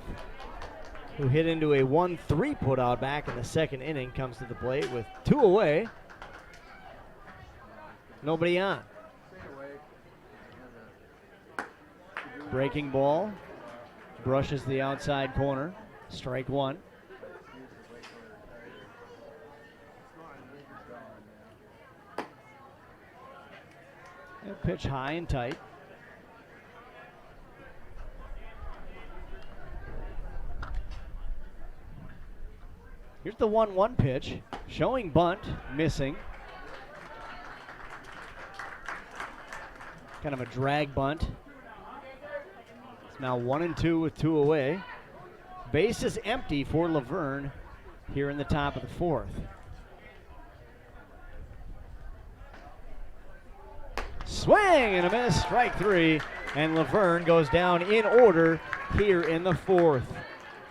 who hit into a 1-3 putout back in the second inning, comes to the plate with 2 away. Nobody on. Breaking ball. Brushes the outside corner. Strike 1. And pitch high and tight. Here's the 1-1 pitch. Showing bunt. Missing. Kind of a drag bunt. It's now 1-2 with 2 away. Base is empty for Luverne here in the top of the 4th. Swing and a miss, strike 3, and Luverne goes down in order here in the 4th.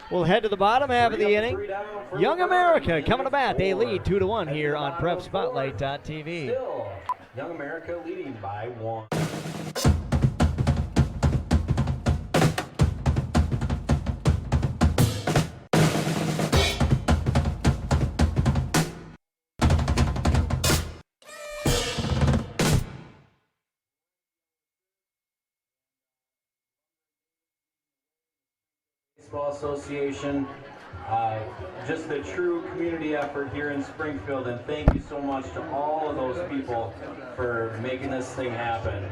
We'll head to the bottom half of the inning. Young America coming to bat. They lead 2-1 here on PrepSpotlight.tv. Still, Young America leading by 1. Baseball Association, just a true community effort here in Springfield, and thank you so much to all of those people for making this thing happen.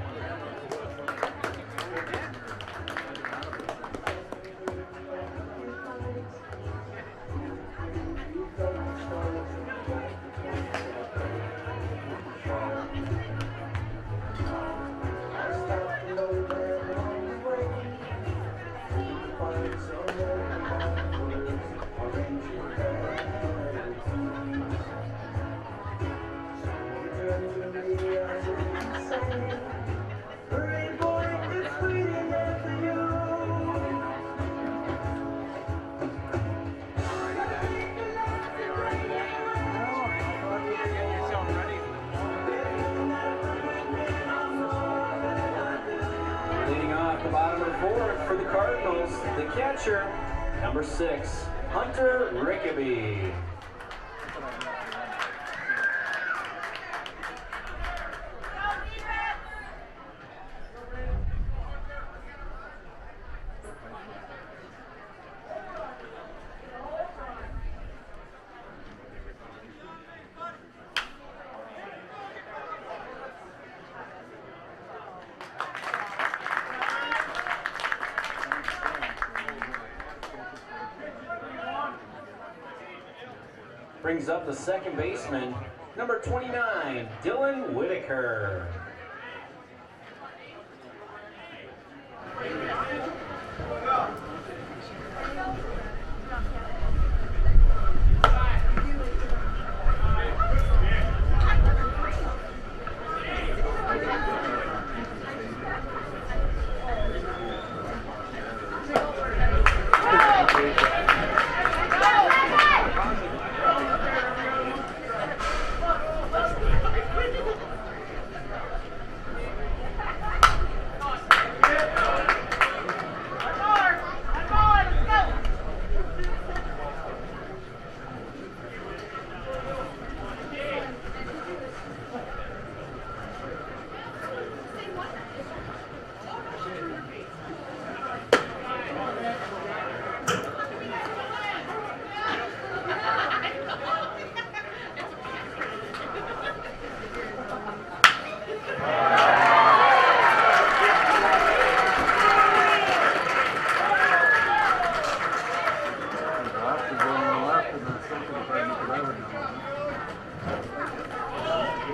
The bottom of the 4th for the Cardinals, the catcher, number 6, Hunter Rickaby. Brings up the second baseman, number 29, Dylan Whitaker.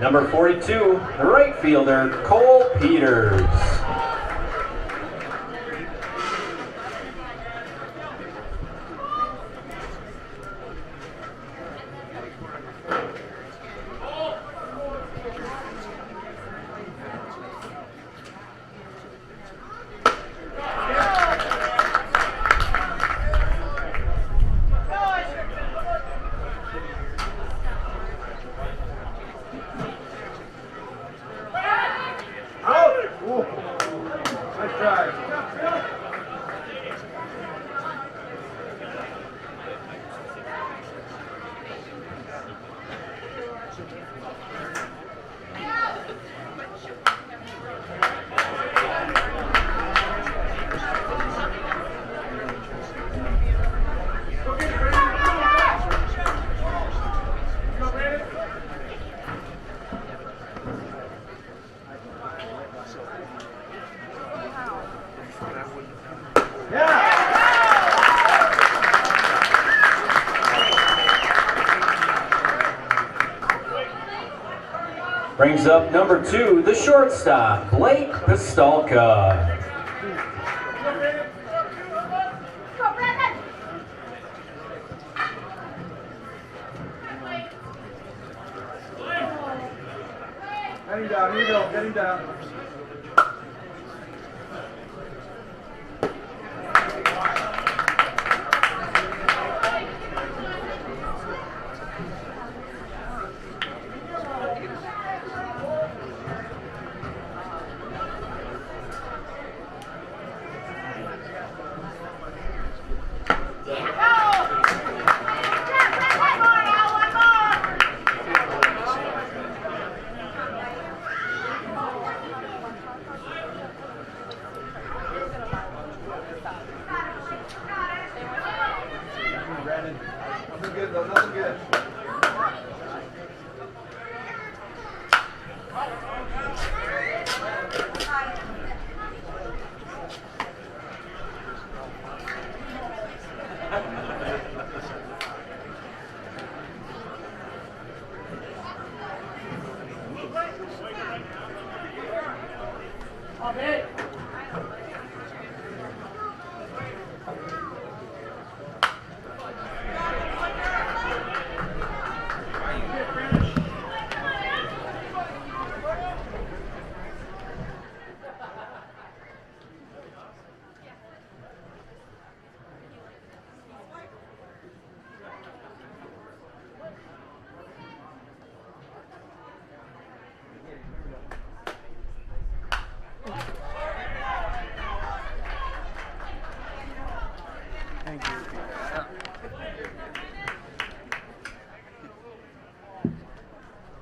Number 42, the right fielder, Cole Peters. Brings up number 2, the shortstop, Blake Pistolka. Get him down, here you go, get him down. Nothing good though, nothing good.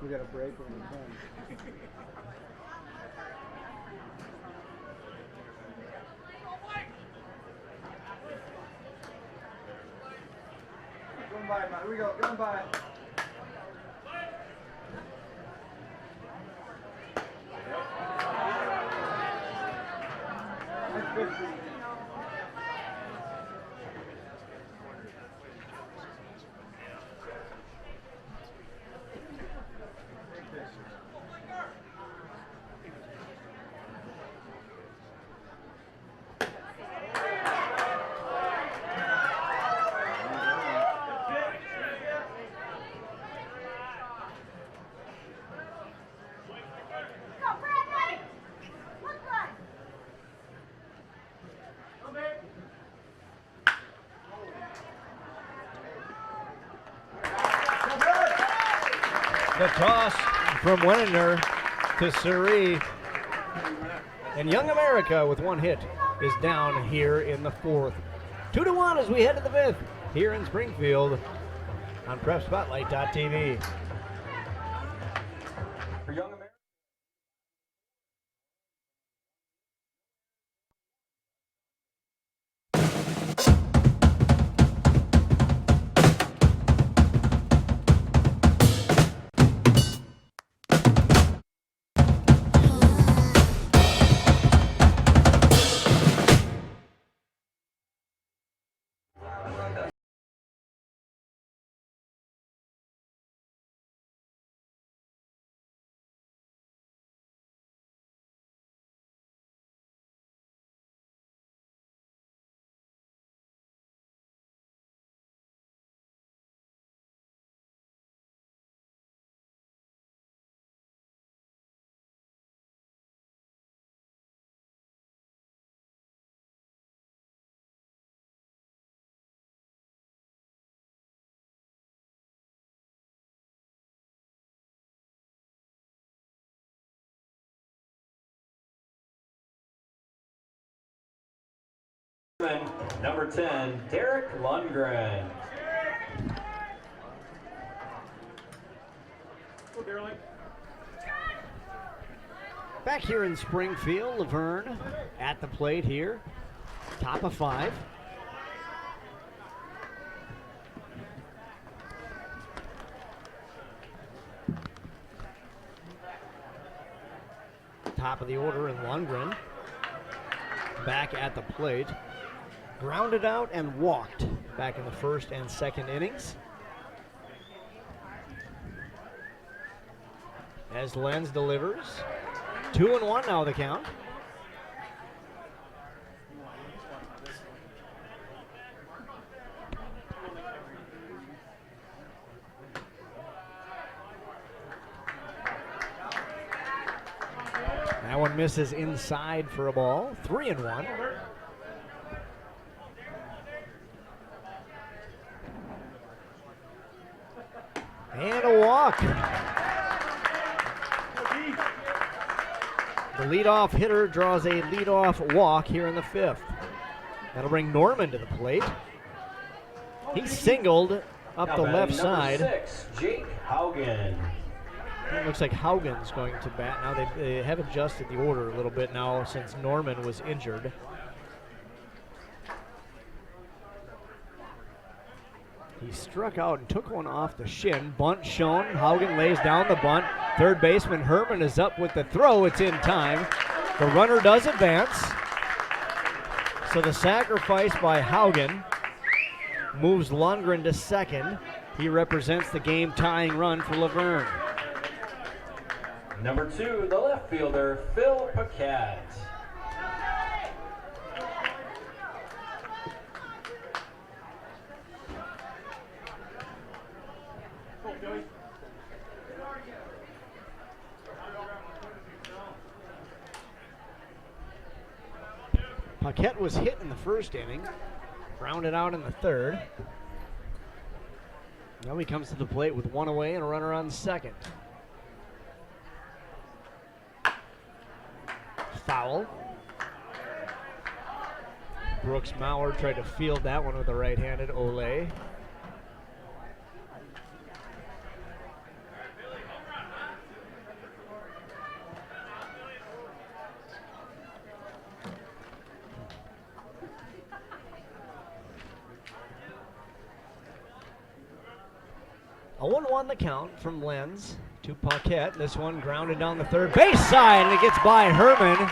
We got a break when we're done. Going by, man. Here we go. Going by. That's good for you. The toss from Wenner to Suri. And Young America with one hit is down here in the fourth. 2-1 as we head to the fifth here in Springfield on PrepSpotlight.tv. For Young America. Number 10, Derek Lundgren. Back here in Springfield, Luverne at the plate here. Top of 5. Top of the order in Lundgren. Back at the plate. Grounded out and walked back in the first and second innings. As Lenz delivers. 2-1 now the count. That one misses inside for a ball. 3-1. And a walk. The leadoff hitter draws a leadoff walk here in the 5th. That'll bring Norman to the plate. He singled up Now the batting left number side. 6, Jake Haugen. It looks like Haugen's going to bat. Now they have adjusted the order a little bit now since Norman was injured. He struck out and took one off the shin. Bunt shown. Haugen lays down the bunt. Third baseman Herman is up with the throw. It's in time. The runner does advance. So the sacrifice by Haugen moves Lundgren to second. He represents the game-tying run for Luverne. Number 2, the left fielder, Phil Paquette. Paquette was hit in the first inning, grounded out in the third. Now he comes to the plate with one away and a runner on second. Foul. Brooks Maurer tried to field that one with a right-handed Ole. A 1-1 the count from Lenz to Paquette. This one grounded down the third base side, and it gets by Herman.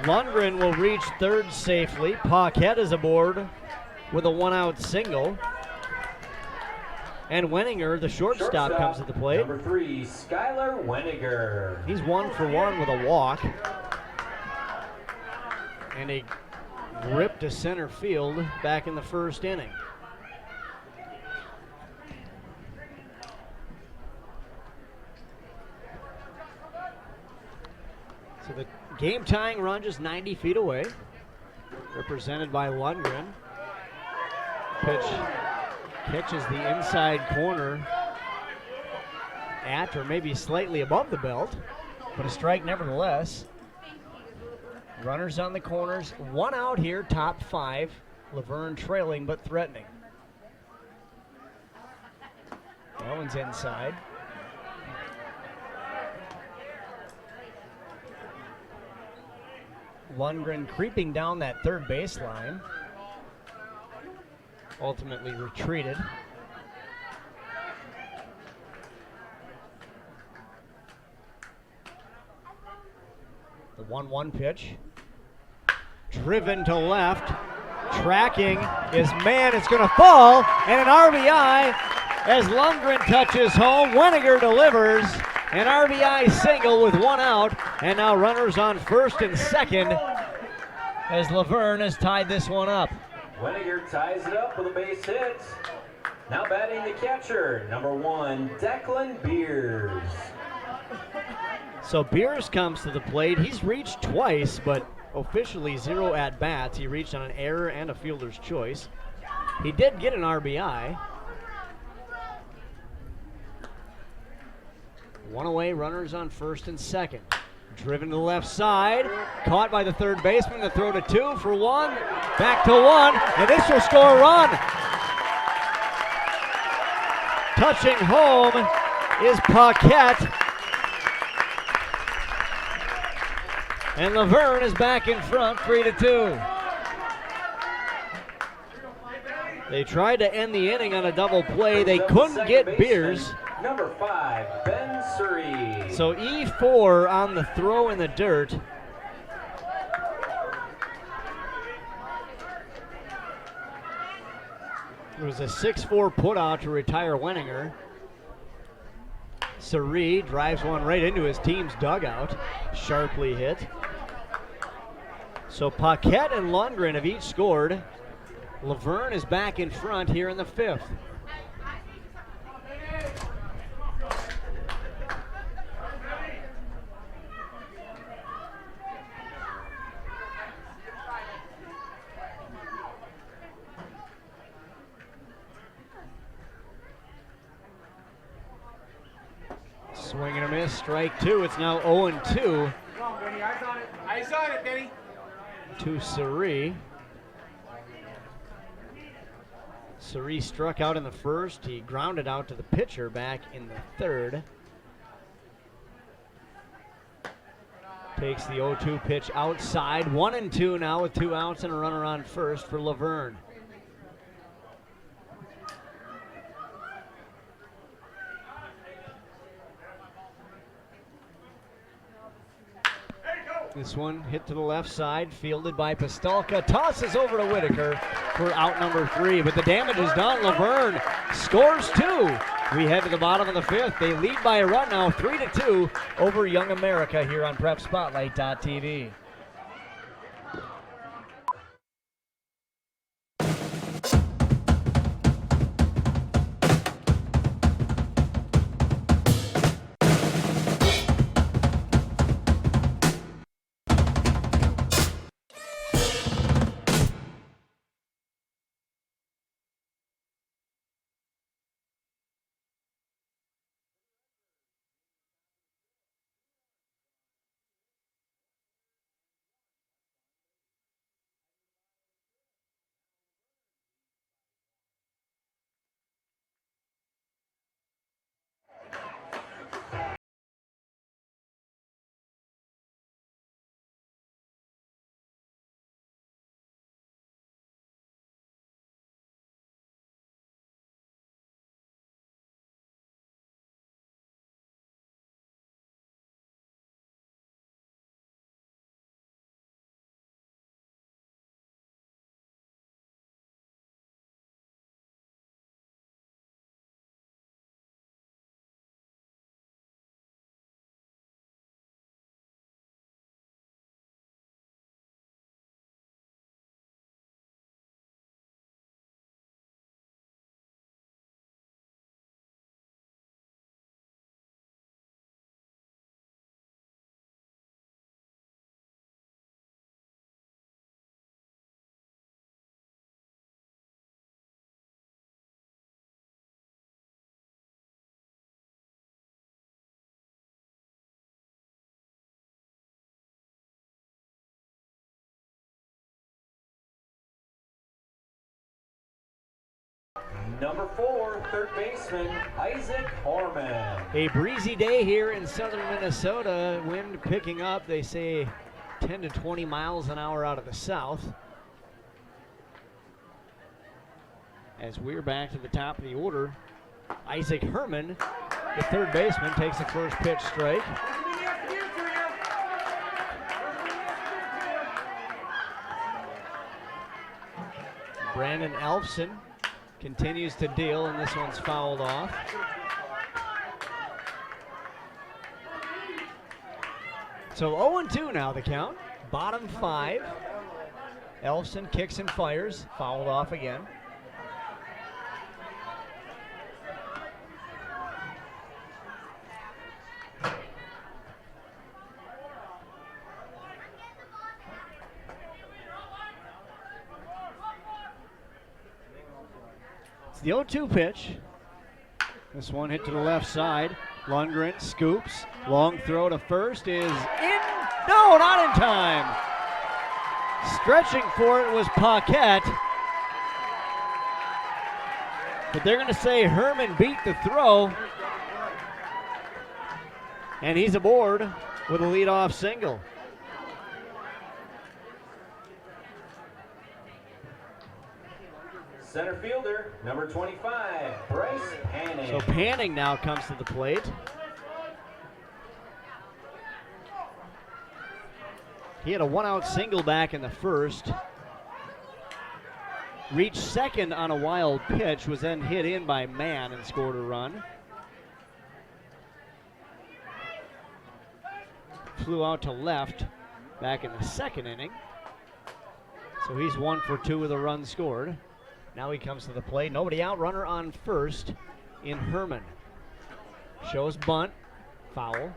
Lundgren will reach third safely. Paquette is aboard with a one-out single. And Wenninger, the shortstop, comes to the plate. Number 3, Skylar Wenninger. He's 1 for 1 with a walk. And a rip to center field back in the first inning. So the game-tying run just 90 feet away, represented by Lundgren. Pitch catches the inside corner at or maybe slightly above the belt, but a strike nevertheless. Runners on the corners, one out here, top 5. Luverne trailing but threatening. That one's inside. Lundgren creeping down that third baseline. Ultimately retreated. The 1-1 pitch. Driven to left. Tracking is man. It's going to fall. And an RBI as Lundgren touches home. Wenninger delivers. An RBI single with one out. And now runners on first and second as Luverne has tied this one up. Wenninger ties it up with a base hit. Now batting the catcher, number 1, Declan Beers. So Beers comes to the plate. He's reached twice, but officially 0 at-bats. He reached on an error and a fielder's choice. He did get an RBI. One away, runners on first and second. Driven to the left side, caught by the third baseman. The throw to 2 for 1, back to 1, and this will score a run. Touching home is Paquette. And Luverne is back in front, 3-2. They tried to end the inning on a double play. They couldn't get Beers. Number 5, Ben Surrey. So E4 on the throw in the dirt. It was a 6-4 putout to retire Wenninger. Surrey drives one right into his team's dugout. Sharply hit. So Paquette and Lundgren have each scored. Luverne is back in front here in the 5th. Swing and a miss, strike 2. It's now 0-2. Come on, Benny. Eyes on it. Eyes on it, Benny. To Surrey. Surrey struck out in the first. He grounded out to the pitcher back in the 3rd. Takes the 0-2 pitch outside. 1-2 now with 2 outs and a runner on first for Luverne. This one hit to the left side, fielded by Pistolka. Tosses over to Whitaker for out number 3. But the damage is done. Luverne scores 2. We head to the bottom of the 5th. They lead by a run now, 3-2 over Young America here on PrepSpotlight.tv. Number 4, third baseman, Isaac Horman. A breezy day here in southern Minnesota. Wind picking up, they say 10 to 20 miles an hour out of the south. As we're back to the top of the order, Isaac Herman, the third baseman, takes the first pitch strike. Brandon Elfson continues to deal, and this one's fouled off. So 0-2 now the count. Bottom 5. Elfson kicks and fires. Fouled off again. It's the 0-2 pitch. This one hit to the left side. Lundgren scoops. Long throw to first is in. No, not in time. Stretching for it was Paquette. But they're going to say Herman beat the throw. And he's aboard with a leadoff single. Center fielder, number 25, Bryce Panning. So Panning now comes to the plate. He had a one-out single back in the first. Reached second on a wild pitch, was then hit in by Mann and scored a run. Flew out to left back in the second inning. So he's 1 for 2 with a run scored. Now he comes to the plate. Nobody out. Runner on first in Herman. Shows bunt. Foul.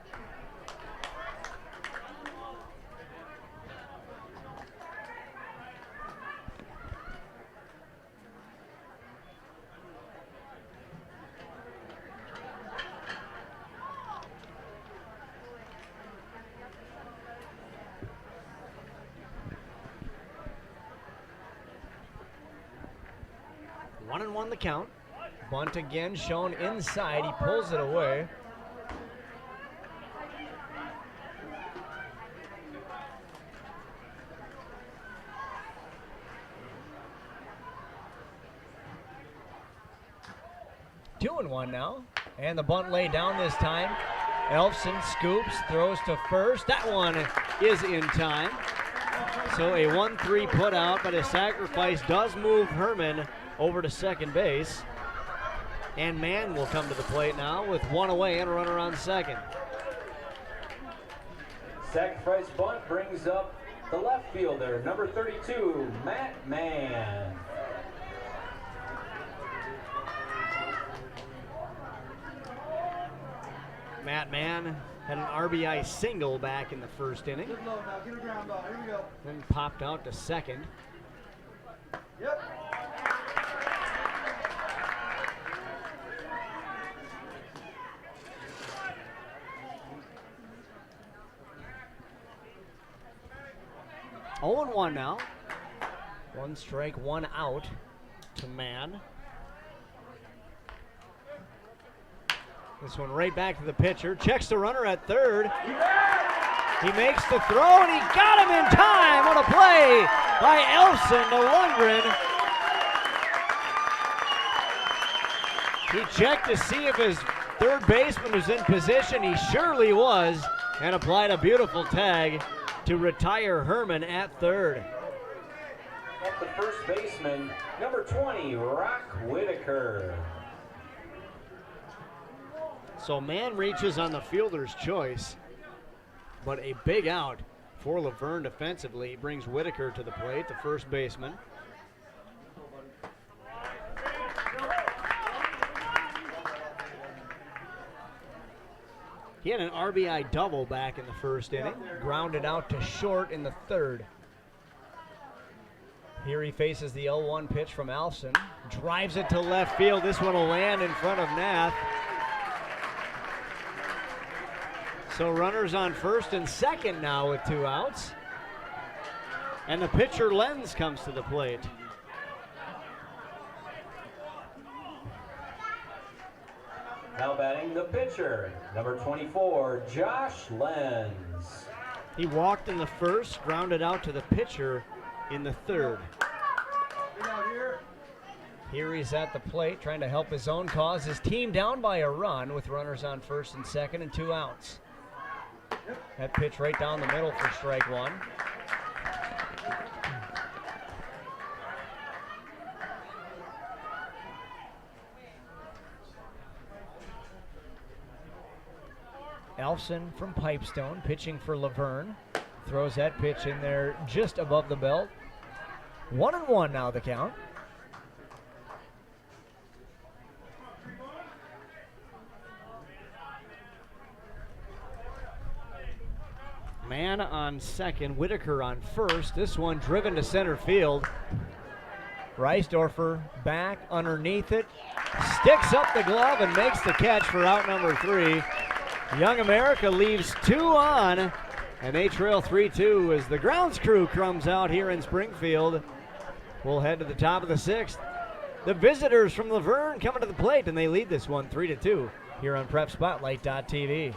One and one the count. Bunt again shown inside. He pulls it away. Two and one now. And the bunt laid down this time. Elfson scoops, throws to first. That one is in time. So a 1-3 put out, but a sacrifice does move Herman over to second base. And Mann will come to the plate now with one away and a runner on second. Sacrifice bunt brings up the left fielder, number 32, Matt Mann. Matt Mann had an RBI single back in the first inning. Good low now. Get a ground ball. Here we go. Then popped out to second. Yep. Oh and 1 now. 1 strike, 1 out to Mann. This one right back to the pitcher. Checks the runner at third. He makes the throw, and he got him in time. What a play by Elfson to Lundgren. He checked to see if his third baseman was in position. He surely was, and applied a beautiful tag to retire Herman at third. At the first baseman, number 20, Rock Whitaker. So Mann reaches on the fielder's choice, but a big out for Luverne defensively brings Whitaker to the plate, the first baseman. He had an RBI double back in the first inning, grounded out to short in the third. Here he faces the 0-1 pitch from Alfson, drives it to left field. This one will land in front of Nath. So runners on first and second now with 2 outs. And the pitcher Lenz comes to the plate. Now batting the pitcher, number 24, Josh Lenz. He walked in the first, grounded out to the pitcher in the third. Here he's at the plate trying to help his own cause. His team down by a run with runners on first and second and 2 outs. That pitch right down the middle for strike one. Elfson from Pipestone pitching for Luverne. Throws that pitch in there just above the belt. 1-1 now the count. Mann on second, Whitaker on first. This one driven to center field. Reisdorfer back underneath it. sticks up the glove and makes the catch for out number 3. Young America leaves 2 on, and they trail 3-2 as the grounds crew comes out here in Springfield. We'll head to the top of the 6th. The visitors from Luverne coming to the plate, and they lead this one 3-2 here on PrepSpotlight.tv.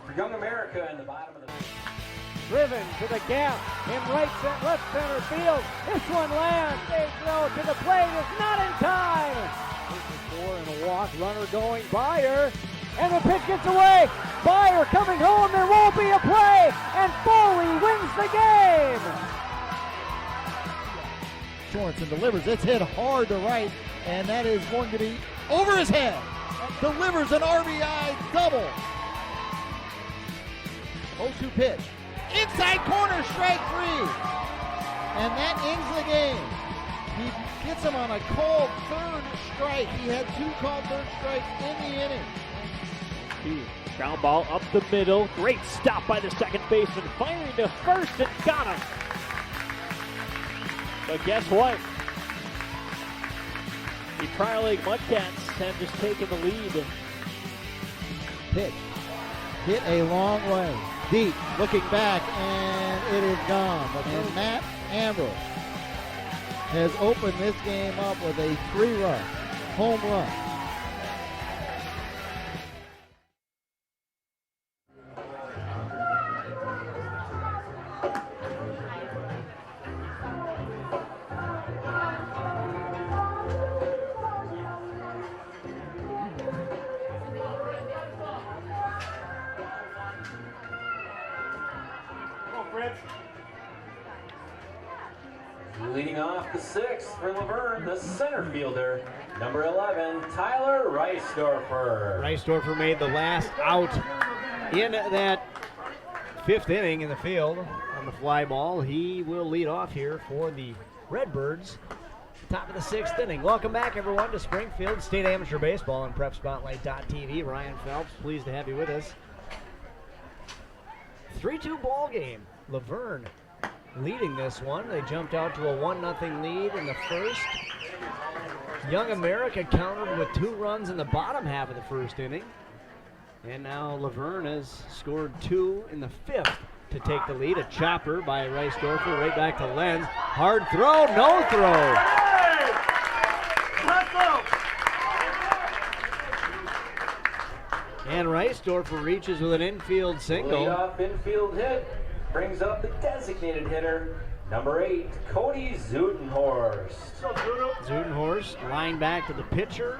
For Young America in the bottom of the Driven to the gap in left center field. This one lands. They throw to the plate. It's not in time. This is 4 and a walk. Runner going. Byer. And the pitch gets away. Byer coming home. There won't be a play. And Foley wins the game. Sorensen delivers. It's hit hard to right. And that is going to be over his head. Delivers an RBI double. 0-2 pitch. Inside corner, strike 3. And that ends the game. He gets him on a called third strike. He had 2 called third strikes in the inning. Ground ball up the middle. Great stop by the second baseman. Firing to first and got him. But guess what? The Prior League Mudcats have just taken the lead. Pitch. Hit a long way. Deep, looking back, and it is gone. And Matt Ambrose has opened this game up with a 3-run home run. Leading off the 6th for Luverne, the center fielder, number 11, Tyler Reisdorfer. Reisdorfer made the last out in that 5th inning in the field on the fly ball. He will lead off here for the Redbirds. Top of the 6th inning. Welcome back, everyone, to Springfield State Amateur Baseball on PrepSpotlight.tv. Ryan Phelps, pleased to have you with us. 3-2 ball game. Luverne leading this one. They jumped out to a 1-0 lead in the first. Young America countered with 2 runs in the bottom half of the first inning. And now Luverne has scored 2 in the 5th to take the lead. A chopper by Reisdorfer right back to Lenz. Hard throw, no throw. And Reisdorfer reaches with an infield single. Leadoff infield hit brings up the designated hitter, number 8, Cody Zudenhorst. Zudenhorst lined back to the pitcher,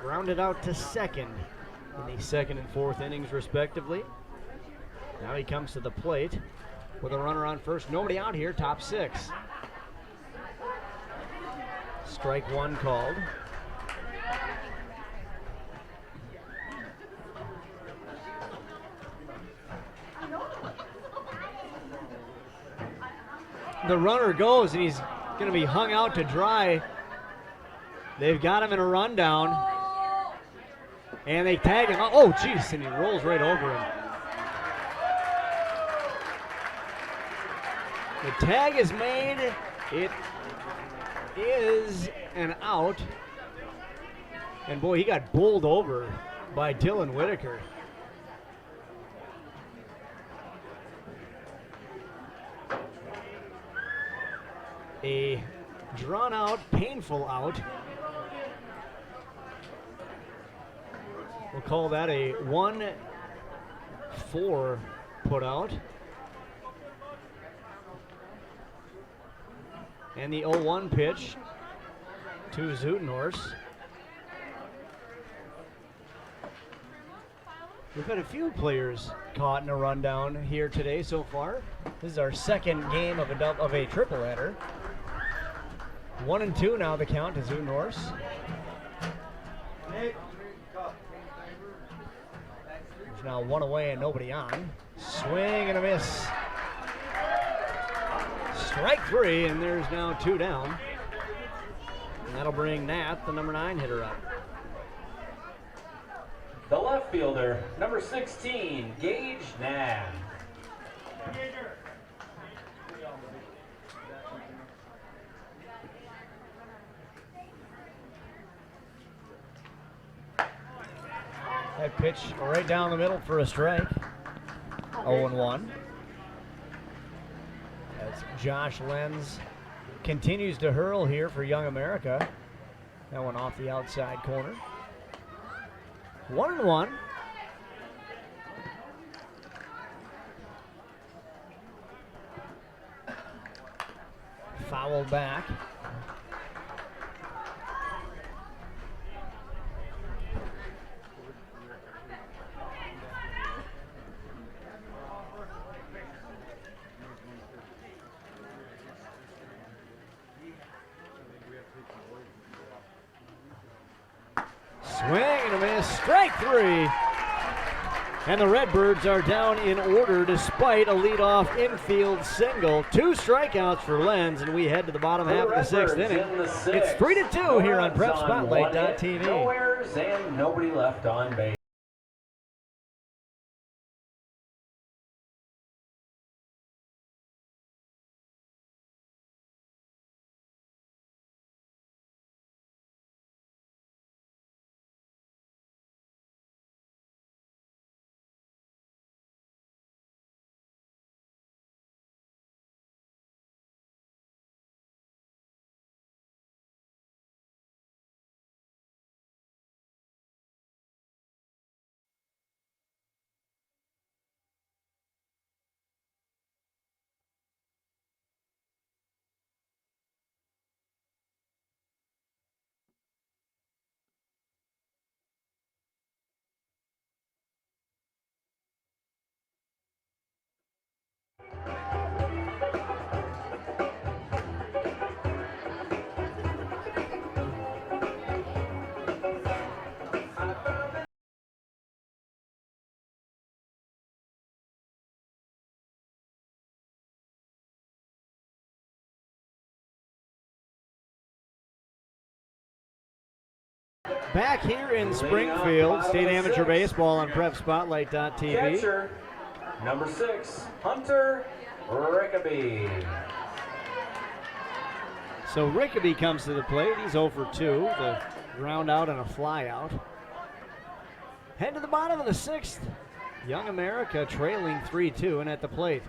grounded out to second in the 2nd and 4th innings respectively. Now he comes to the plate with a runner on first. Nobody out here, top 6. Strike 1 called. The runner goes, and he's going to be hung out to dry. They've got him in a rundown, and they tag him. Oh, jeez, and he rolls right over him. The tag is made. It is an out. And, boy, he got bowled over by Dylan Whitaker. A drawn-out, painful out. We'll call that a 1-4 put out. And the 0-1 pitch to Zudenhorst. We've had a few players caught in a rundown here today so far. This is our 2nd game of a triple header. 1-2 now the count to Zudenhorst. There's now 1 away and nobody on. Swing and a miss. Strike 3, and there's now 2 down. And that'll bring Nat, the number 9 hitter, up. The left fielder, number 16, Gage Nab. That pitch right down the middle for a strike. 0-1. As Josh Lenz continues to hurl here for Young America. That one off the outside corner. 1-1. Foul back. Swing and a miss, strike three. And the Redbirds are down in order despite a leadoff infield single. 2 strikeouts for Lenz, and we head to the bottom half of the 6th inning. It's 3-2 here on PrepSpotlight.tv. No errors and nobody left on base. Back here in Springfield, State Amateur Baseball on PrepSpotlight.tv. Catcher, number 6, Hunter Rickaby. So Rickaby comes to the plate. He's 0 for 2. The ground out and a fly out. Head to the bottom of the 6th. Young America trailing 3-2 and at the plate.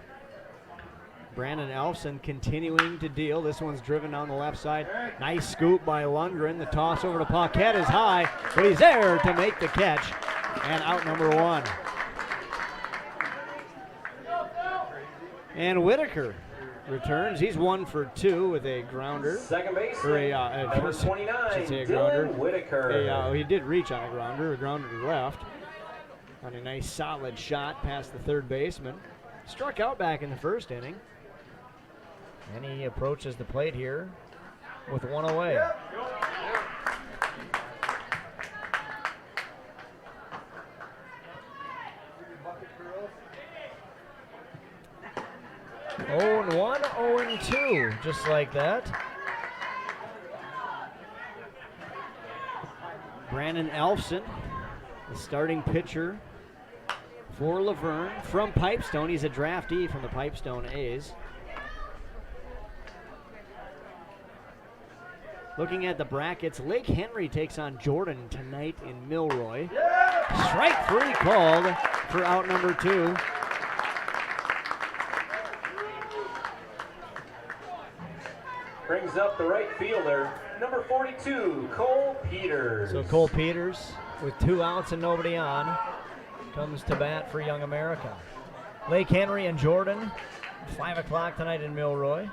Brandon Elfson continuing to deal. This one's driven down the left side. Nice scoop by Lundgren. The toss over to Paquette is high, but he's there to make the catch. And out number 1. And Whitaker returns. He's 1 for 2 with a grounder. Second base, number 29, grounder. Whitaker. He did reach on a grounder to left. On a nice solid shot past the third baseman. Struck out back in the first inning. And he approaches the plate here with 1 away. Oh and 1, 0 and 2, just like that. Brandon Elfson, the starting pitcher for Luverne from Pipestone. He's a draftee from the Pipestone A's. Looking at the brackets, Lake Henry takes on Jordan tonight in Milroy. Strike 3 called for out number 2. Brings up the right fielder, number 42, Cole Peters. So Cole Peters, with 2 outs and nobody on, comes to bat for Young America. Lake Henry and Jordan, 5 o'clock tonight in Milroy.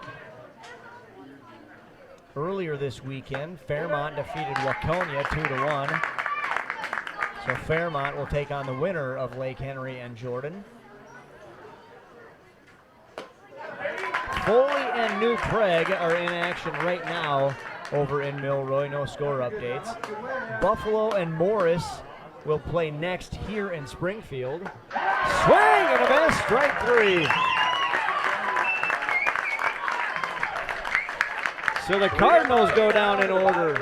Earlier this weekend, Fairmont defeated Waconia 2-1. So Fairmont will take on the winner of Lake Henry and Jordan. Foley and New Craig are in action right now over in Milroy. No score updates. Buffalo and Morris will play next here in Springfield. Swing and a miss, strike 3. So the Cardinals go down in order.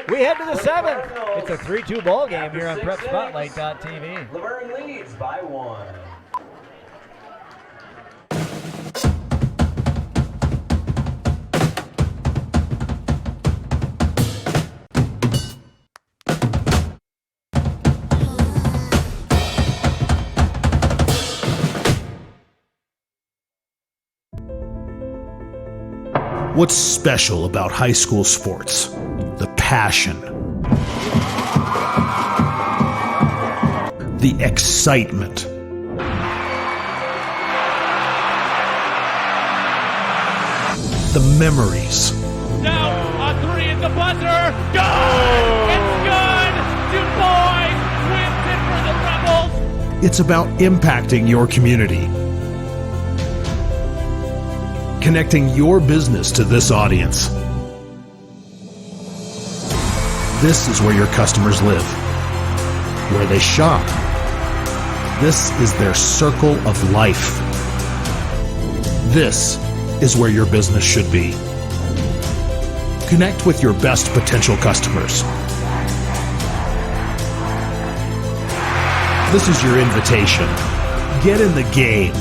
We head to the 7th. It's a 3-2 ball game here on PrepSpotlight.tv. Luverne leads by 1. What's special about high school sports? The passion, the excitement, the memories. Now on three at the buzzer. Good! It's good! Du Bois wins it for the Rebels. It's about impacting your community, connecting your business to this audience. This is where your customers live, where they shop. This is their circle of life. This is where your business should be. Connect with your best potential customers. This is your invitation. Get in the game.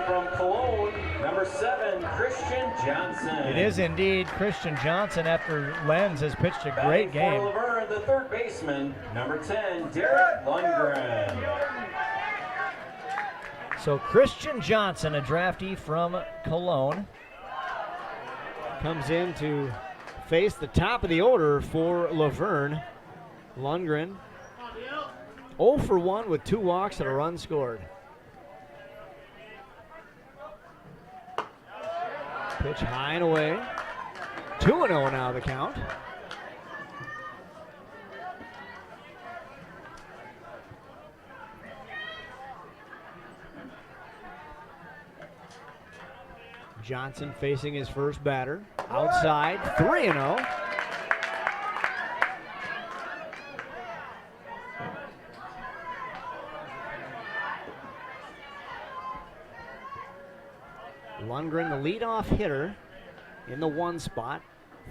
From Cologne, number 7, Christian Johnson. It is indeed Christian Johnson after Lenz has pitched a great game. For Luverne, the third baseman, number 10, Derek Lundgren. So Christian Johnson, a draftee from Cologne, comes in to face the top of the order for Luverne. Lundgren 0 for 1 with 2 walks and a run scored. Pitch high and away. 2-0 now the count. Johnson facing his first batter. Outside, 3-0. Lundgren, the leadoff hitter in the 1 spot,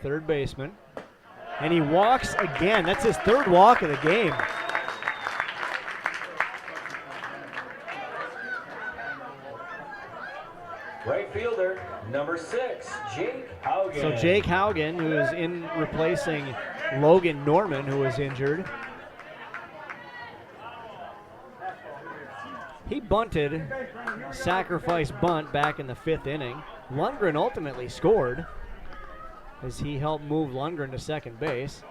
third baseman. And he walks again. That's his 3rd walk of the game. Right fielder, number 6, Jake Haugen. So Jake Haugen, who is in replacing Logan Norman, who was injured. He bunted, sacrifice bunt back in the 5th inning. Lundgren ultimately scored as he helped move Lundgren to second base.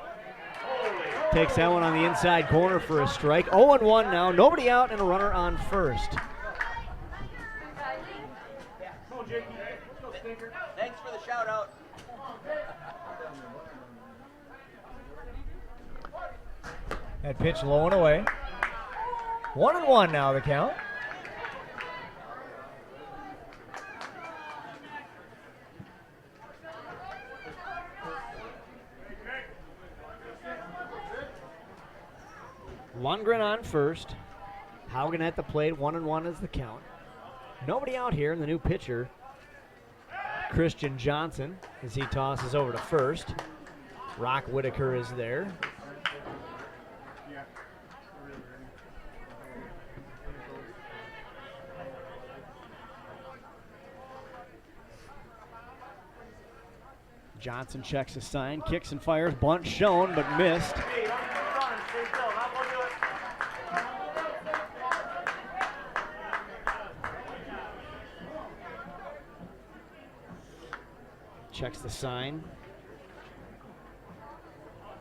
Takes that one on the inside corner for a strike. 0-1 now, nobody out and a runner on first. Thanks for the shout out. That pitch low and away. 1-1 now the count. Lundgren on first. Haugen at the plate. 1-1 is the count. Nobody out here, and the new pitcher, Christian Johnson, as he tosses over to first. Rock Whitaker is there. Johnson checks a sign, kicks and fires, bunt shown but missed. Checks the sign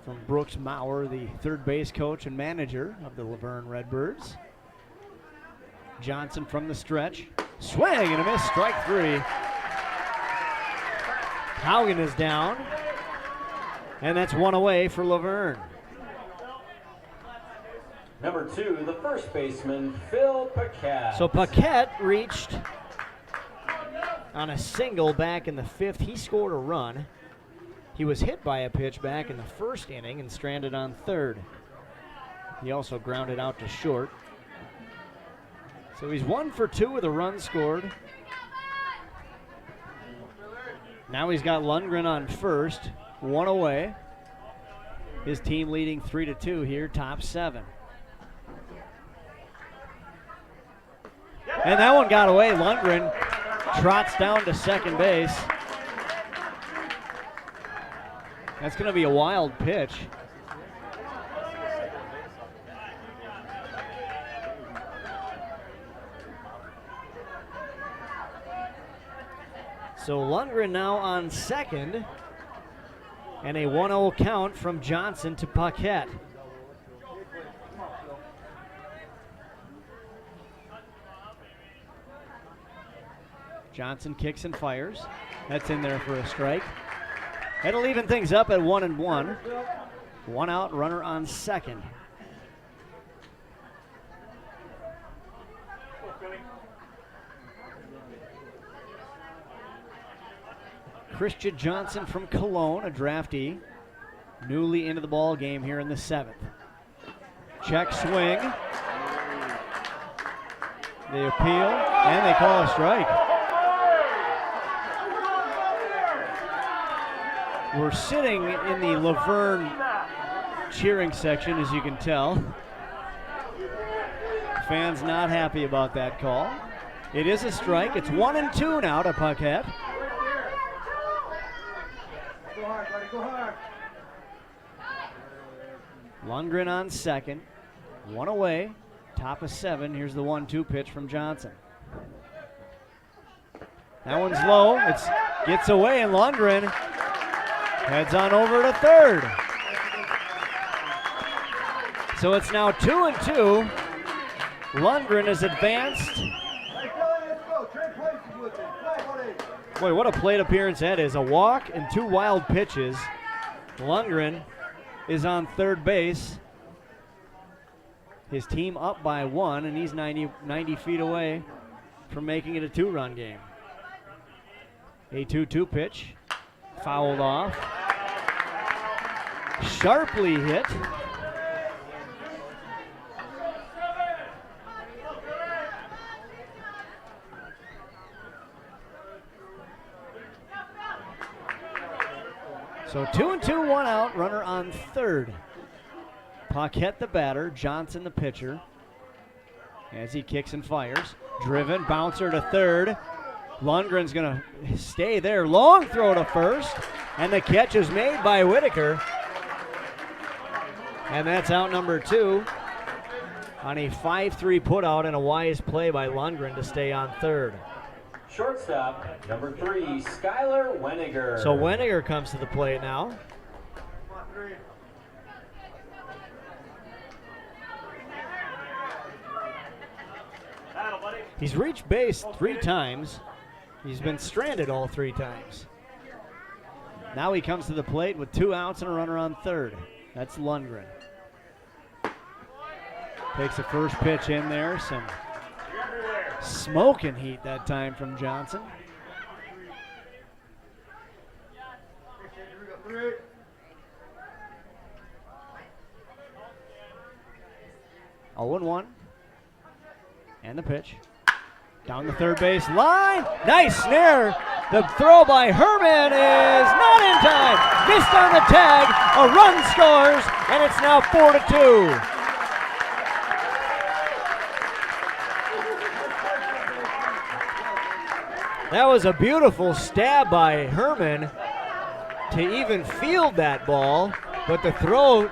from Brooks Maurer, the third base coach and manager of the Luverne Redbirds. Johnson from the stretch. Swing and a miss, strike 3. Haugen is down And that's one away for Luverne. Number 2, the first baseman, Phil Paquette. So Paquette reached on a single back in the 5th. He scored a run. He was hit by a pitch back in the 1st inning and stranded on 3rd. He also grounded out to short. So he's 1 for 2 with a run scored. Now he's got Lundgren on first, 1 away. His team leading 3-2 here, top 7. And that one got away. Lundgren trots down to second base. That's going to be a wild pitch. So Lundgren now on second, and a 1-0 count from Johnson to Paquette. Johnson kicks and fires. That's in there for a strike. That'll even things up at 1-1. 1 out, runner on second. Christian Johnson from Cologne, a draftee, newly into the ball game here in the 7th. Check swing. They appeal, and they call a strike. We're sitting in the Luverne cheering section, as you can tell. Fans not happy about that call. It is a strike. It's 1-2 now to Paquette. Lundgren on second, 1 away, top of 7. Here's the 1-2 pitch from Johnson. That one's low. It gets away, and Lundgren heads on over to third. So it's now 2-2. Lundgren is advanced. Boy, what a plate appearance that is. A walk and 2 wild pitches. Lundgren is on third base. His team up by 1, and he's 90 feet away from making it a 2-run game. A 2-2 pitch, fouled off. Sharply hit. So 2-2, 1 out, runner on third. Paquette the batter, Johnson the pitcher. As he kicks and fires. Driven, bouncer to third. Lundgren's going to stay there. Long throw to first. And the catch is made by Whitaker. And that's out number 2 on a 5-3 putout and a wise play by Lundgren to stay on third. Shortstop, number 3, Skylar Weniger. So Weniger comes to the plate now. He's reached base 3 times. He's been stranded all 3 times. Now he comes to the plate with 2 outs and a runner on third. That's Lundgren. Takes the first pitch in there. Some smoking heat that time from Johnson. Oh, 1-1. And the pitch. Down the third base line. Nice snare. The throw by Herman is not in time. Missed on the tag. A run scores, and it's now 4-2. That was a beautiful stab by Herman to even field that ball, but the throw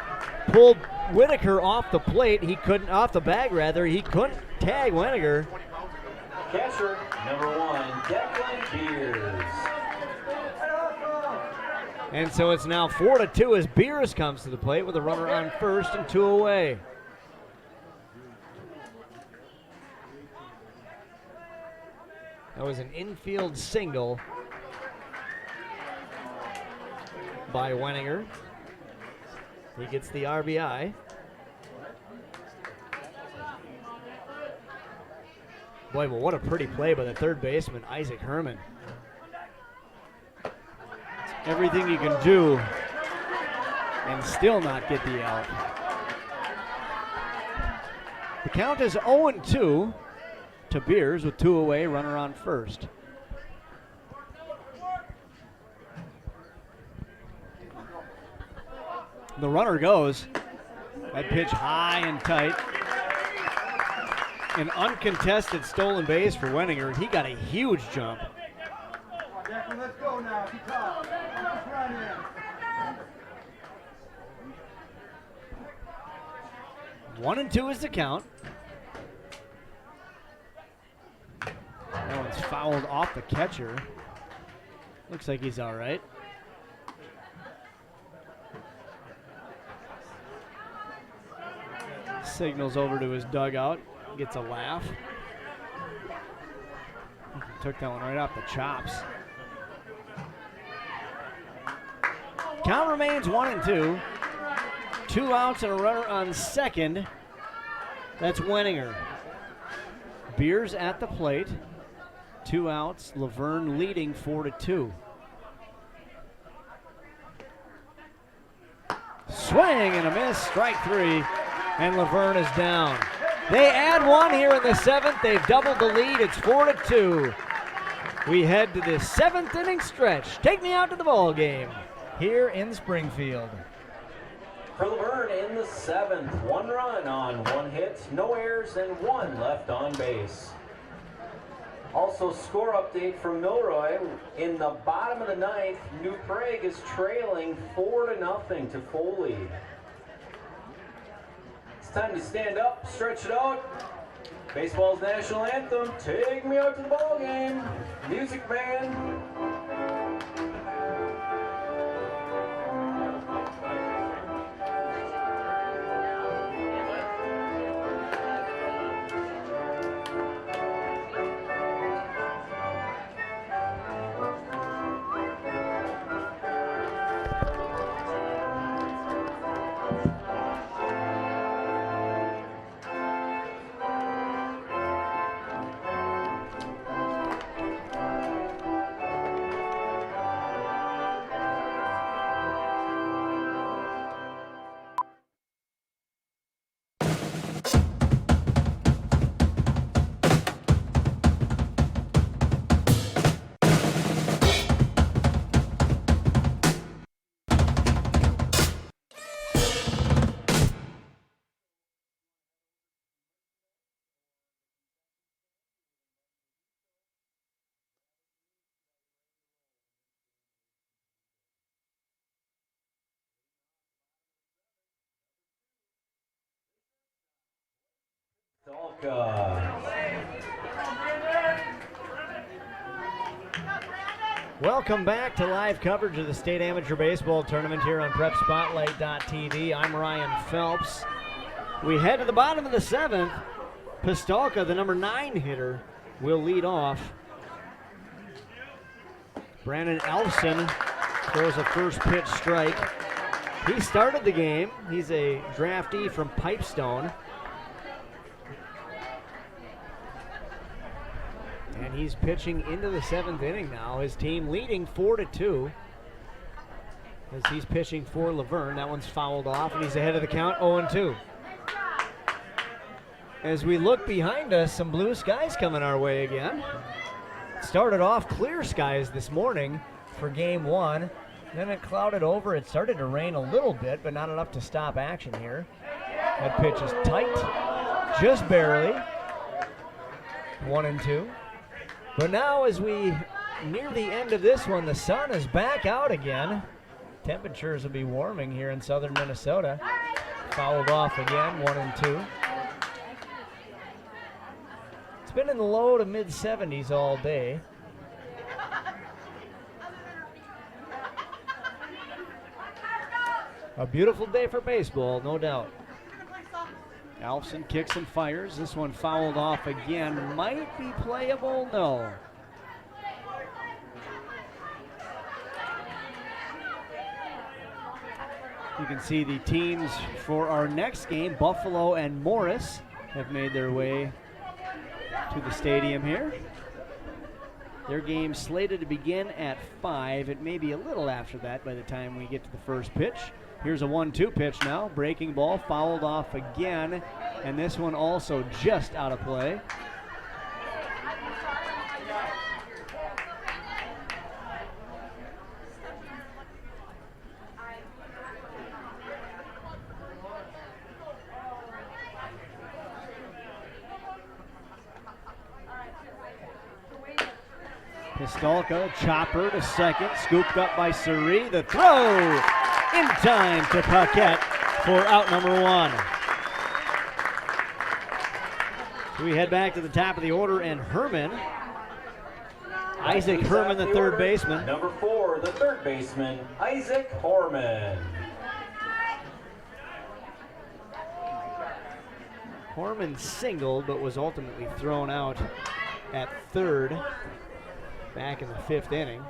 pulled Whitaker off the plate. He couldn't, off the bag rather. He couldn't tag Weniger. Catcher, number 1, Declan Beers. And so it's now 4-2 as Beers comes to the plate with a runner on first and 2 away. That was an infield single by Weniger. He gets the RBI. Boy, well, what a pretty play by the third baseman, Isaac Herman. Everything you can do and still not get the out. The count is 0-2 to Beers with 2 away, runner on first. The runner goes. That pitch high and tight. An uncontested stolen base for Wenninger. He got a huge jump. Let's go now. Keep talking. Let's run in. 1-2 is the count. That one's fouled off the catcher. Looks like he's all right. Signals over to his dugout. Gets a laugh. Took that one right off the chops. Count remains 1-2. 2 outs and a runner on second. That's Wenninger. Beers at the plate. 2 outs. Luverne leading 4-2. Swing and a miss. Strike 3. And Luverne is down. They add 1 here in the 7th. They've doubled the lead. It's 4-2. We head to the 7th inning stretch. Take me out to the ball game here in Springfield. For Luverne in the 7th, 1 run on 1 hit, no errors, and 1 left on base. Also, score update from Milroy. In the bottom of the 9th, New Prague is trailing 4-0 to Foley. It's time to stand up, stretch it out. Baseball's national anthem, take me out to the ball game. Music band. Welcome back to live coverage of the State Amateur Baseball Tournament here on PrepSpotlight.tv. I'm Ryan Phelps. We head to the bottom of the 7th. Pistolka, the number 9 hitter, will lead off. Brandon Elfson throws a first pitch strike. He started the game. He's a draftee from Pipestone. And he's pitching into the 7th inning now. His team leading 4-2 as he's pitching for Luverne. That one's fouled off, and he's ahead of the count, 0-2. As we look behind us, some blue skies coming our way again. Started off clear skies this morning for game 1. Then it clouded over. It started to rain a little bit, but not enough to stop action here. That pitch is tight, just barely. 1-2. But now as we near the end of this one, the sun is back out again. Temperatures will be warming here in southern Minnesota. Fouled off again, 1-2. It's been in the low to mid 70s all day. A beautiful day for baseball, no doubt. Alfson kicks and fires. This one fouled off again. Might be playable, no. You can see the teams for our next game, Buffalo and Morris, have made their way to the stadium here. Their game slated to begin at 5. It may be a little after that by the time we get to the first pitch. Here's a 1-2 pitch now. Breaking ball, fouled off again, and this one also just out of play. Pistolka, chopper to second, scooped up by Suri. The throw in time to Paquette for out number 1. So we head back to the top of the order, and Herman, Isaac Herman, the third baseman. Number 4, the third baseman, Isaac Horman. Horman singled, but was ultimately thrown out at third back in the 5th inning.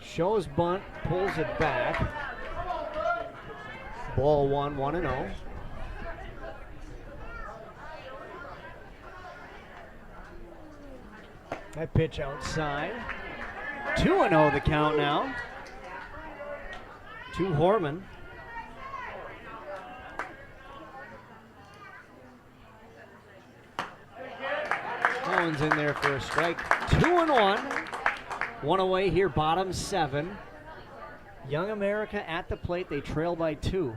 Shows bunt, pulls it back. Ball 1, 1-0. That pitch outside. 2-0 the count now. To Horman. Owen's in there for a strike. 2-1. One away here, bottom 7. Young America at the plate. They trail by 2.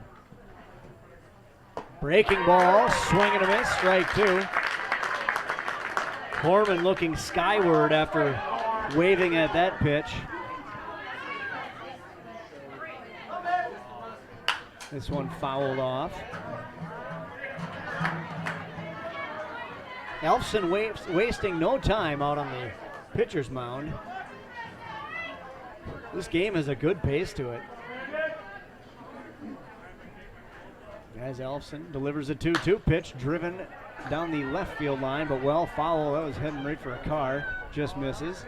Breaking ball, swing and a miss, strike 2. Horman looking skyward after waving at that pitch. This one fouled off. Elfson wasting no time out on the pitcher's mound. This game has a good pace to it. As Elfson delivers a 2-2 pitch, driven down the left field line, but well foul. That was heading right for a car. Just misses.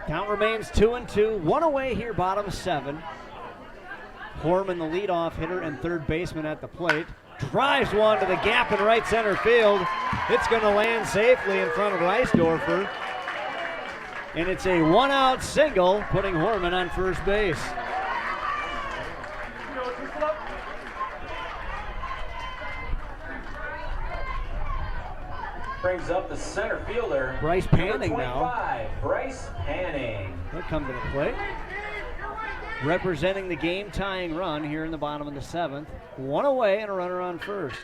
Count remains 2-2. One away here, bottom 7. Horman, the leadoff hitter and third baseman at the plate, drives one to the gap in right center field. It's going to land safely in front of Reisdorfer. And it's a one-out single, putting Horman on first base. Brings up the center fielder, Bryce Panning number 25, now. Bryce Panning. He'll come to the plate. Representing the game-tying run here in the bottom of the 7th. One away and a runner on first.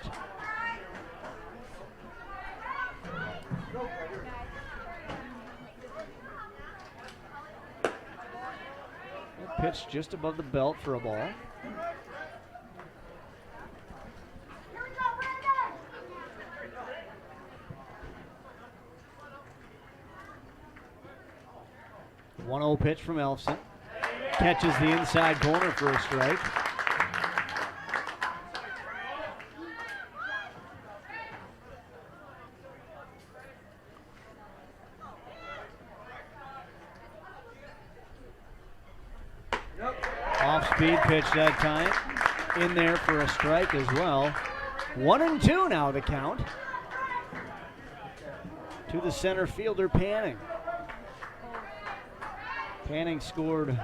Pitch just above the belt for a ball. The 1-0 pitch from Elfson. Catches the inside corner for a strike. Off-speed pitch that time. In there for a strike as well. 1-2 now the count. To the center fielder, Panning. Panning scored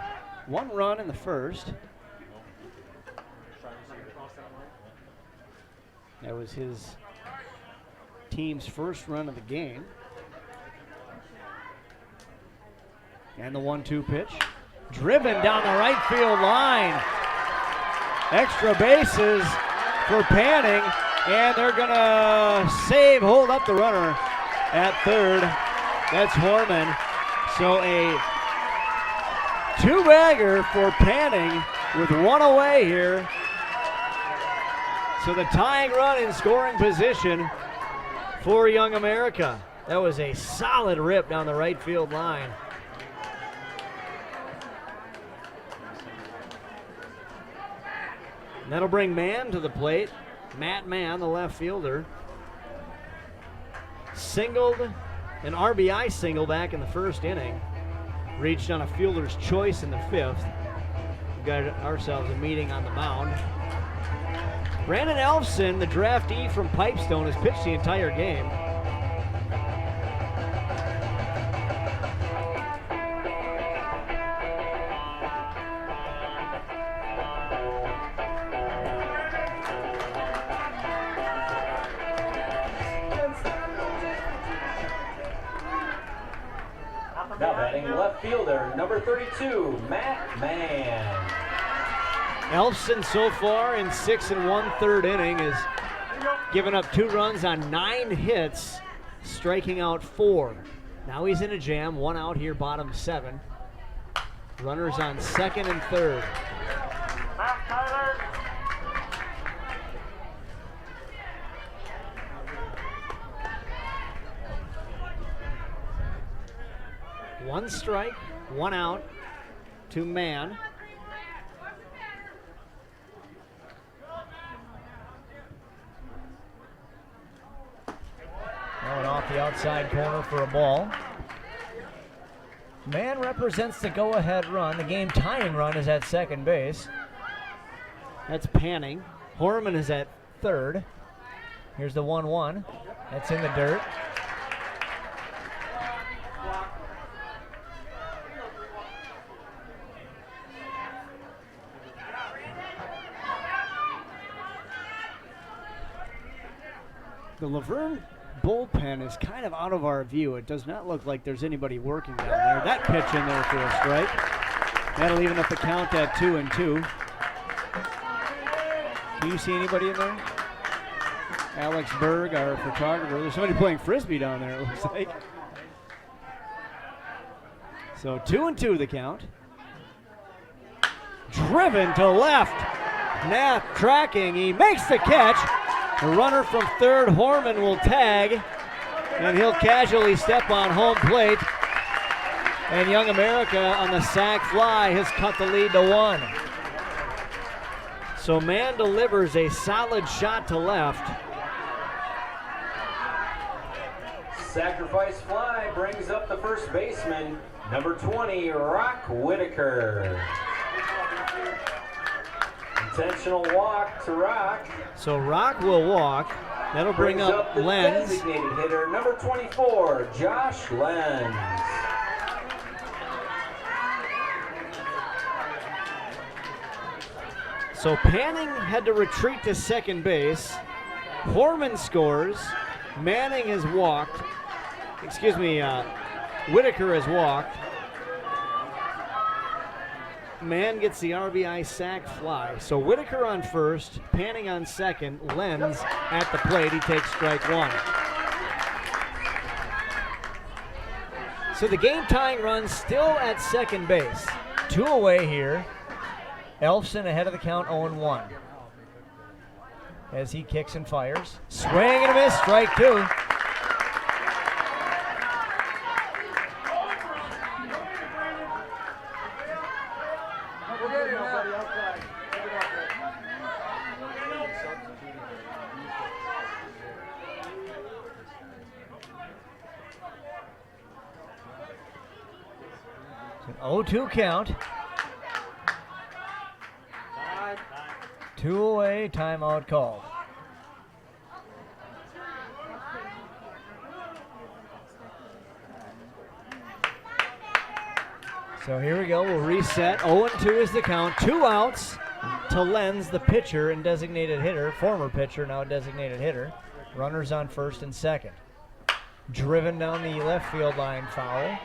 1 run in the first. That was his team's first run of the game. And the 1-2 pitch. Driven down the right field line. Extra bases for Panning. And they're going to hold up the runner at third. That's Horman. So a 2-bagger for Panning with 1 away here. So the tying run in scoring position for Young America. That was a solid rip down the right field line. And that'll bring Mann to the plate. Matt Mann, the left fielder, singled, an RBI single back in the first inning. Reached on a fielder's choice in the fifth. We got ourselves a meeting on the mound. Brandon Elfson, the draftee from Pipestone, has pitched the entire game. Now batting left fielder, number 32, Matt Mann. Elfson so far in 6 1/3 inning has given up 2 runs on 9 hits, striking out 4. Now he's in a jam, 1 out here, bottom 7. Runners on 2nd and 3rd. One strike, 1 out to Mann. Going off the outside corner for a ball. Mann represents the go-ahead run. The game-tying run is at second base. That's Panning. Horman is at third. Here's the 1-1. That's in the dirt. The Luverne bullpen is kind of out of our view. It does not look like there's anybody working down there. That pitch in there for a strike. That'll even up the count at 2-2. Can you see anybody in there? Alex Berg, our photographer. There's somebody playing frisbee down there, it looks like. So 2-2 the count. Driven to left. Knapp tracking. He makes the catch. The runner from third, Horman, will tag, and he'll casually step on home plate. And Young America on the sac fly has cut the lead to 1. So Mann delivers a solid shot to left. Sacrifice fly brings up the first baseman, number 20, Rock Whitaker. Intentional walk to Rock. So Rock will walk. That'll bring up the Lenz. Designated hitter, number 24, Josh Lenz. So Panning had to retreat to second base. Horman scores. Manning has walked. Whitaker has walked. Mann gets the RBI sac fly. So Whitaker on first, Panning on second, Lenz at the plate. He takes strike 1. So the game-tying run still at second base. 2 away here. Elfson ahead of the count, 0-1. As he kicks and fires. Swing and a miss, strike 2. It's an 0-2 count. 2 away, timeout called. So here we go, we'll reset. 0-2 is the count. 2 outs to Lenz, the pitcher and designated hitter, former pitcher, now designated hitter. Runners on first and second. Driven down the left field line, foul.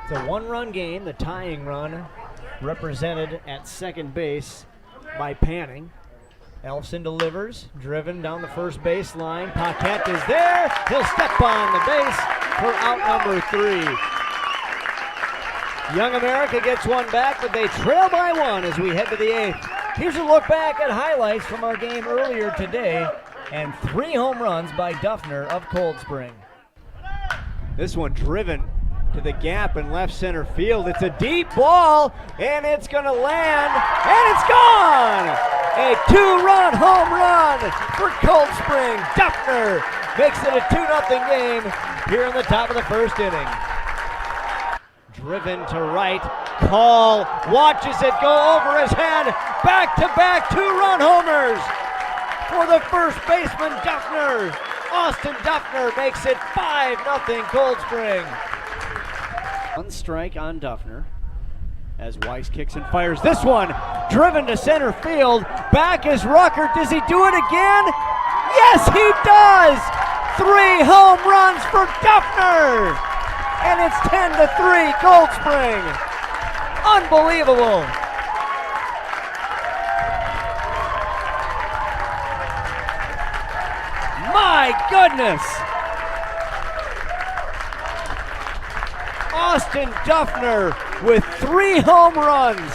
It's a 1-run game, the tying run represented at second base by Panning. Elfson delivers, driven down the first baseline. Paquette is there. He'll step on the base for out number 3. Young America gets one back, but they trail by 1 as we head to the 8th. Here's a look back at highlights from our game earlier today. and 3 home runs by Duffner of Cold Spring. This one driven to the gap in left center field. It's a deep ball, and it's going to land, and it's gone! A 2-run home run for Cold Spring. Duffner makes it a 2-0 game here in the top of the first inning. Driven to right, Call watches it go over his head. Back-to-back 2-run homers for the first baseman, Duffner. Austin Duffner makes it 5-0 Cold Spring. One strike on Duffner as Weiss kicks and fires this one. Driven to center field. Back is Rucker. Does he do it again? Yes, he does! 3 home runs for Duffner! And it's 10-3 Cold Spring. Unbelievable. My goodness! Austin Duffner with 3 home runs.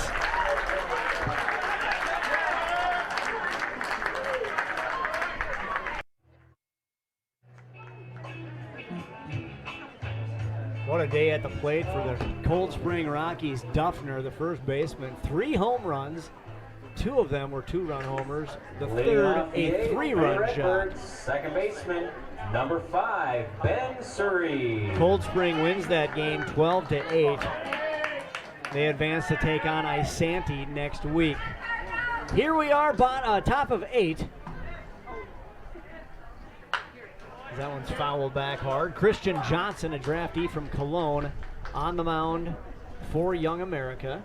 What a day at the plate for the Cold Spring Rockies. Duffner, the first baseman, 3 home runs. 2 of them were 2-run homers. The third, a 3-run shot. Second baseman, number 5, Ben Surrey. Cold Spring wins that game 12-8. They advance to take on Isanti next week. Here we are, top of 8. That one's fouled back hard. Christian Johnson, a draftee from Cologne, on the mound for Young America.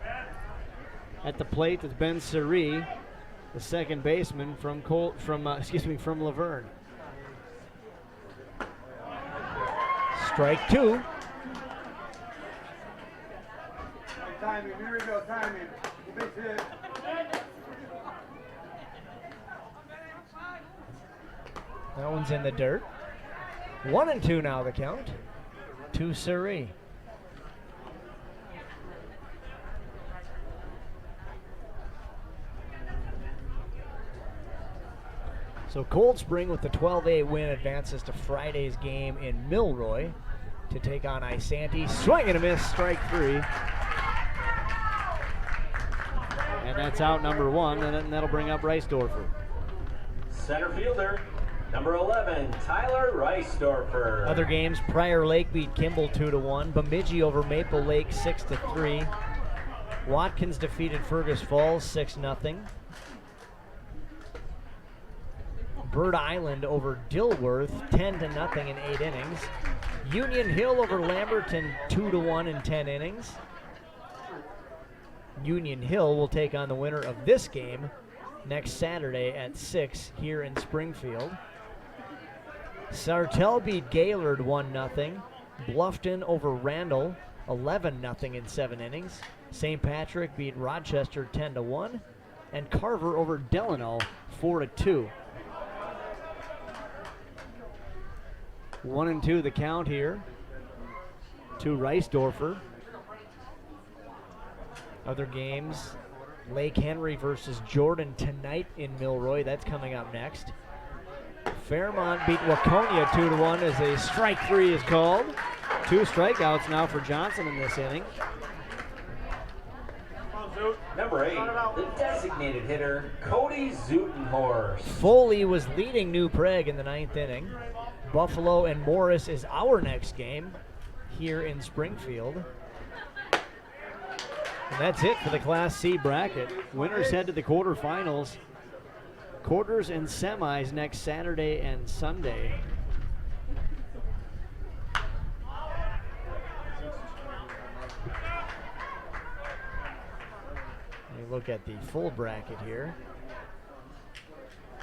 At the plate is Ben Surrey, the second baseman from Luverne. Strike 2. Timing, here we go, timing. Big hit. That one's in the dirt. 1-2 now the count to Surrey. So Cold Spring with the 12-8 win advances to Friday's game in Milroy to take on Isanti. Swing and a miss, strike 3. And that's out number 1, and that'll bring up Reisdorfer. Center fielder, number 11, Tyler Reisdorfer. Other games, Prior Lake beat Kimball 2-1. Bemidji over Maple Lake 6-3. Watkins defeated Fergus Falls 6-0. Bird Island over Dilworth 10-0 in 8 innings. Union Hill over Lamberton 2-1 in 10 innings. Union Hill will take on the winner of this game next Saturday at 6 here in Springfield. Sartell beat Gaylord 1-0. Bluffton over Randall 11-0 in 7 innings. St. Patrick beat Rochester 10-1. And Carver over Delano 4-2. 1-2 the count here to Reisdorfer. Other games, Lake Henry versus Jordan tonight in Milroy. That's coming up next. Fairmont beat Waconia 2-1 as a strike 3 is called. 2 strikeouts now for Johnson in this inning. Number 8, the designated hitter, Cody Zutenhorst. Foley was leading New Prague in the 9th inning. Buffalo and Morris is our next game here in Springfield. And that's it for the Class C bracket. Winners head to the quarterfinals. Quarters and semis next Saturday and Sunday. Let me look at the full bracket here.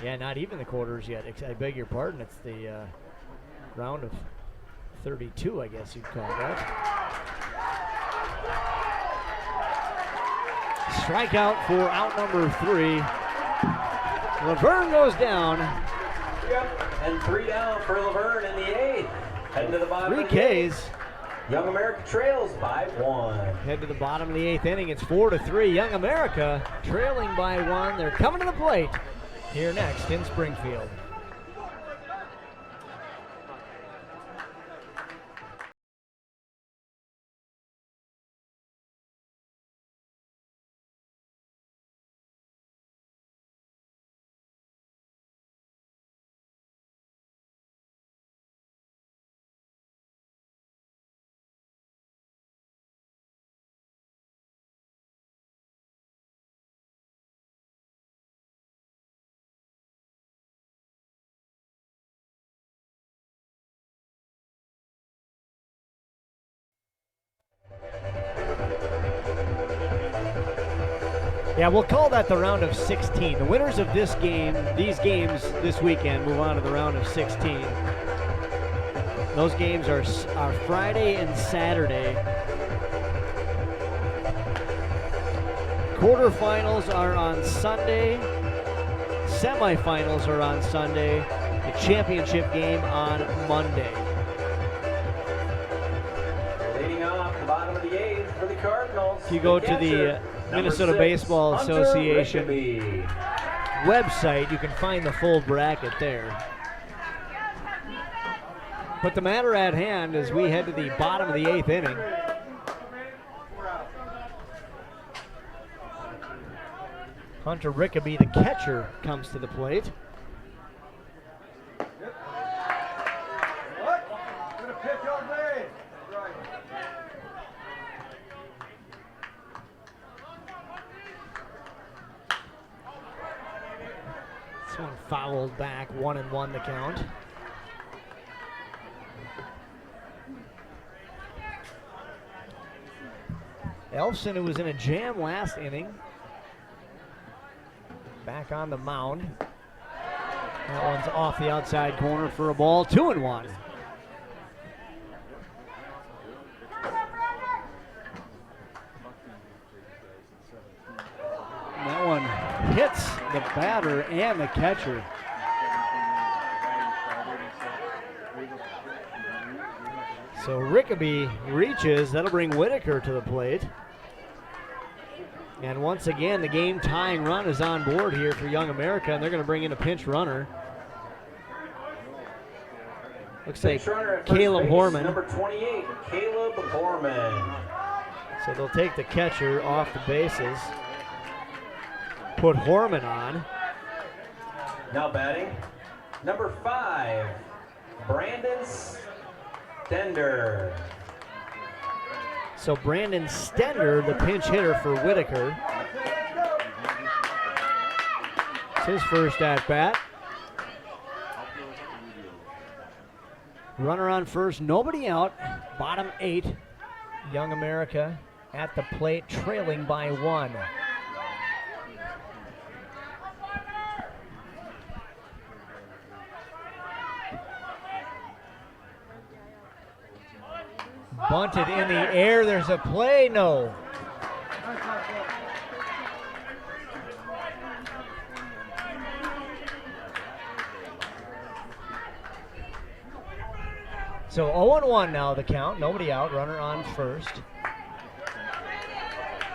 Yeah, not even the quarters yet. I beg your pardon. It's the round of 32, I guess you'd call that. Strikeout for out number 3. Luverne goes down. Yep, and 3 down for Luverne in the 8th. Heading to the bottom 3 of the 8th. Ks. Young America trails by 1. Head to the bottom of the 8th inning. It's 4-3. Young America trailing by 1. They're coming to the plate here next in Springfield. Yeah, we'll call that the round of 16. The winners of these games this weekend move on to the round of 16. Those games are Friday and Saturday. Quarterfinals are on Sunday. Semifinals are on Sunday. The championship game on Monday. Leading off the bottom of the 8th for the Cardinals. If you go to the Minnesota Baseball Association website, you can find the full bracket there. But the matter at hand is we head to the bottom of the 8th inning. Hunter Rickaby, the catcher, comes to the plate. This one fouled back, 1-1 the count. Elfson, who was in a jam last inning, back on the mound. That one's off the outside corner for a ball, 2-1. That one hits the batter and the catcher. So Rickaby reaches, that'll bring Whitaker to the plate. And once again, the game-tying run is on board here for Young America, and they're going to bring in a pinch runner. Looks like Caleb Horman. Number 28, Caleb Horman. So they'll take the catcher off the bases. Put Horman on. Now batting, number 5, Brandon Stender. So Brandon Stender, the pinch hitter for Whitaker. It's his first at-bat. Runner on first, nobody out. Bottom 8, Young America at the plate, trailing by 1. Bunted in the air, there's a play, no. So 0-1 now the count, nobody out, runner on first.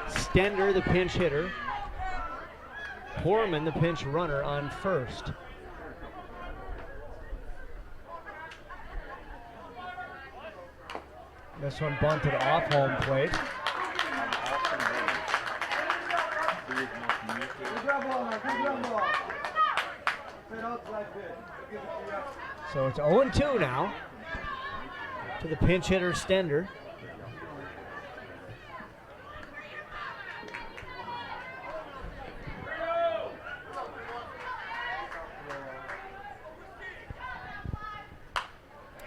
Stender, the pinch hitter. Horman, the pinch runner, on first. This one bunted off home plate. So it's 0-2 now to the pinch hitter Stender.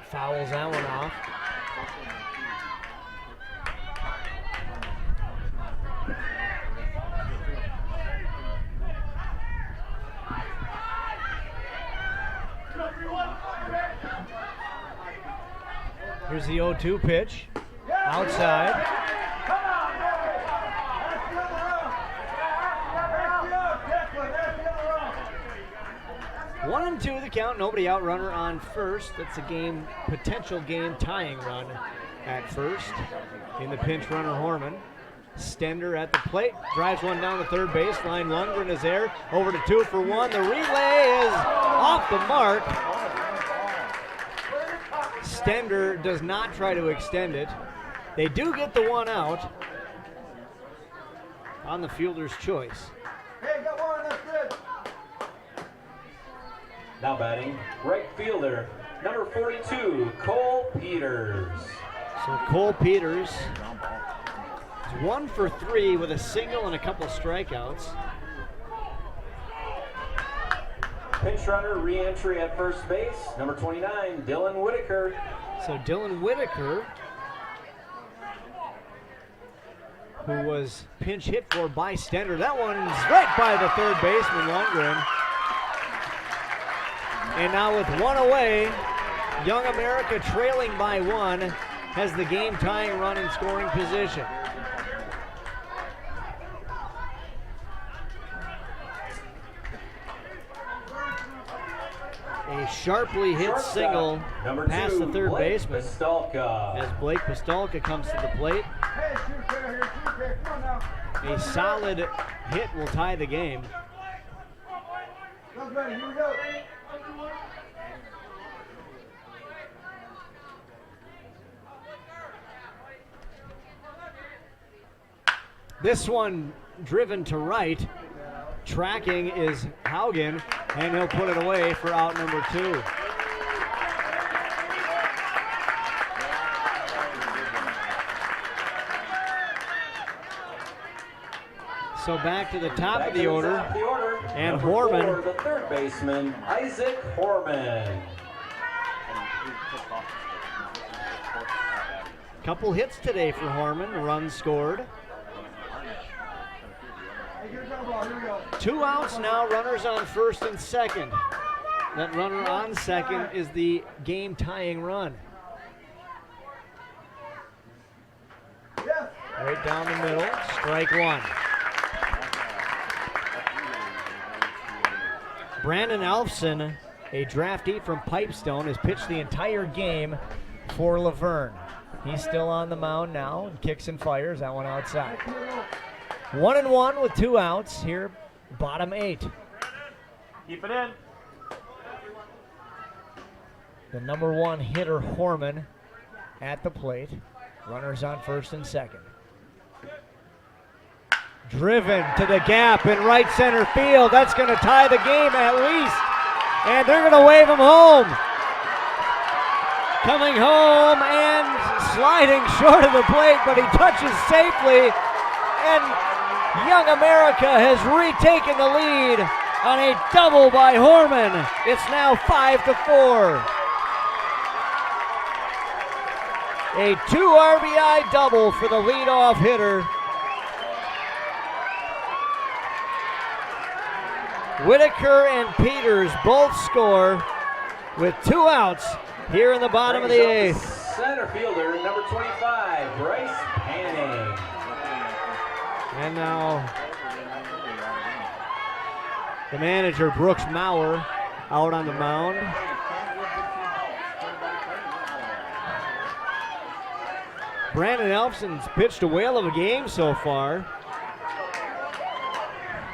Fouls that one off. Here's the 0-2 pitch. Outside. One and 2 the count. Nobody out. Runner on first. That's a potential game tying run at first. In the pinch runner Horman. Stender at the plate. Drives one down the third baseline. Lundgren is there. Over to 2 for 1. The relay is off the mark. Stender does not try to extend it. They do get the one out on the fielder's choice. Hey, got one, that's good. Now batting, right fielder, number 42, Cole Peters. So Cole Peters is 1 for 3 with a single and a couple strikeouts. Pinch runner, re-entry at first base, number 29, Dylan Whitaker. So Dylan Whitaker who was pinch hit for by Stender. That one's right by the third baseman, Lundgren. And now with one away, Young America trailing by one has the game tying run in scoring position. A sharply hit single past the third baseman as Blake Pistolka comes to the plate. Hey, shoot fair here, shoot fair. Come on now. A solid hit will tie the game. Guns ready, here we go. This one driven to right. Tracking is Haugen, and he'll put it away for out number 2. So back to the top of the order, and Number Horman. 4, the third baseman, Isaac Horman. Couple hits today for Horman, runs scored. Hey, get a ground ball, here we go. 2 outs now, runners on first and second. That runner on second is the game tying run. Yes. Right down the middle, strike one. Brandon Elfson, a draftee from Pipestone, has pitched the entire game for Luverne. He's still on the mound now and kicks and fires. That one outside. 1-1 with 2 outs here, bottom 8. Keep it in. The number 1 hitter, Horman, at the plate. Runners on first and second. Driven to the gap in right center field. That's going to tie the game at least. And they're going to wave him home. Coming home and sliding short of the plate, but he touches safely. And Young America has retaken the lead on a double by Horman. It's now 5-4. A 2 RBI double for the leadoff hitter. Whitaker and Peters both score with 2 outs here in the bottom of the 8th. Center fielder, number 25, Bryce Panning. And now the manager, Brooks Maurer, out on the mound. Brandon Elfson's pitched a whale of a game so far.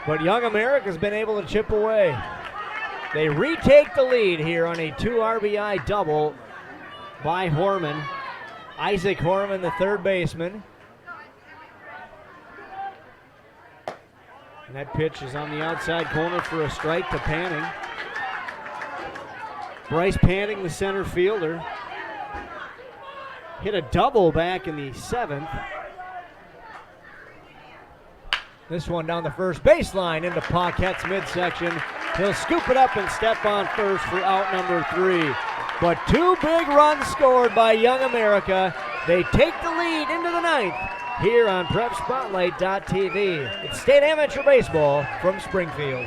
But Young America's been able to chip away. They retake the lead here on a 2 RBI double by Horman. Isaac Horman, the third baseman. And that pitch is on the outside corner for a strike to Panning. Bryce Panning, the center fielder, hit a double back in the 7th. This one down the first baseline into Paquette's midsection. He'll scoop it up and step on first for out number 3. But 2 big runs scored by Young America. They take the lead into the 9th here on PrepSpotlight.tv. It's State Amateur Baseball from Springfield.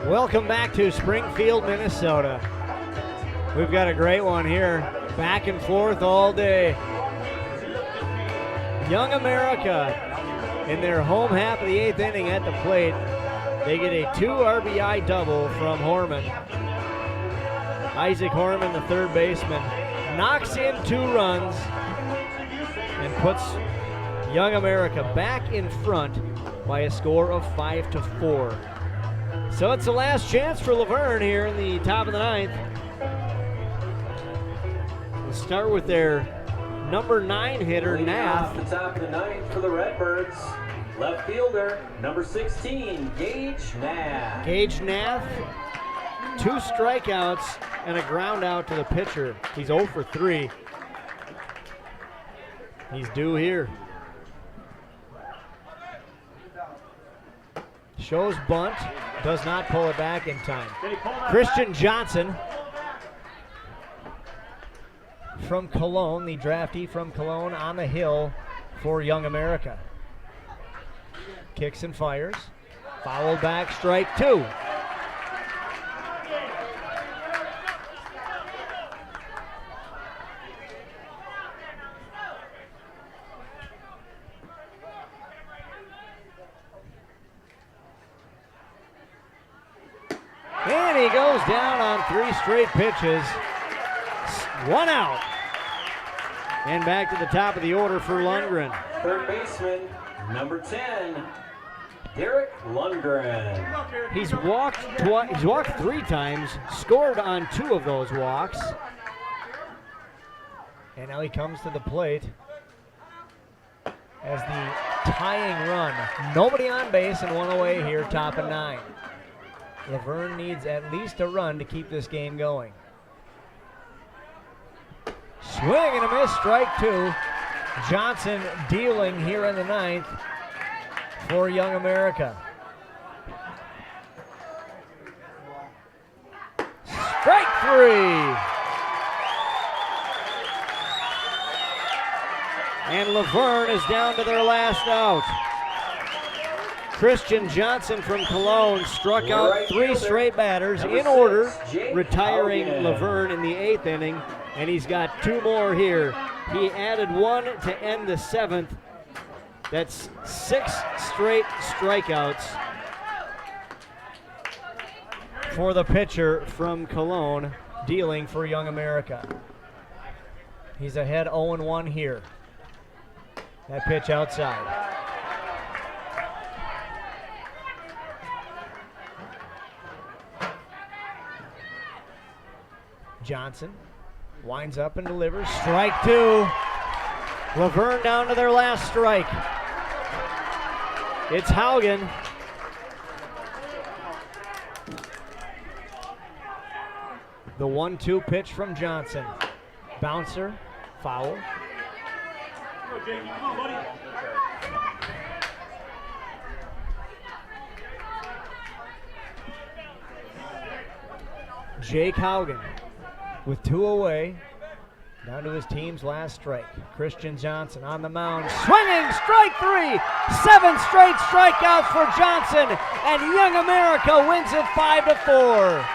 Welcome back to Springfield, Minnesota. We've got a great one here. Back and forth all day. Young America in their home half of the 8th inning at the plate. They get a 2 RBI double from Horman. Isaac Horman, the third baseman, knocks in 2 runs and puts Young America back in front by a score of 5-4. So it's the last chance for Luverne here in the top of the ninth. We'll start with their number 9 hitter, Leading Nath. off the top of the ninth for the Redbirds, left fielder, number 16, Gage Nath. Gage Nath, 2 strikeouts and a ground out to the pitcher. He's 0 for 3. He's due here. Shows bunt, does not pull it back in time. Christian Johnson from Cologne, the draftee from Cologne, on the hill for Young America. Kicks and fires. Fouled back, strike 2. And he goes down on 3 straight pitches. 1 out. And back to the top of the order for Lundgren. Third baseman, number 10, Derek Lundgren. He's walked 3 times, scored on 2 of those walks. And now he comes to the plate as the tying run. Nobody on base and 1 away here, top of 9. Luverne needs at least a run to keep this game going. Swing and a miss, strike 2. Johnson dealing here in the 9th for Young America. Strike 3. And Luverne is down to their last out. Christian Johnson from Cologne struck out 3 straight batters in order, retiring Luverne in the 8th inning, and he's got 2 more here. He added 1 to end the 7th. That's 6 straight strikeouts for the pitcher from Cologne, dealing for Young America. He's ahead 0-1 here. That pitch outside. Johnson winds up and delivers. Strike 2. Luverne down to their last strike. It's Haugen. The 1-2 pitch from Johnson. Bouncer, foul. Jake Haugen with 2 away, down to his team's last strike. Christian Johnson on the mound, swinging, strike 3. 7 straight strikeouts for Johnson, and Young America wins it 5-4.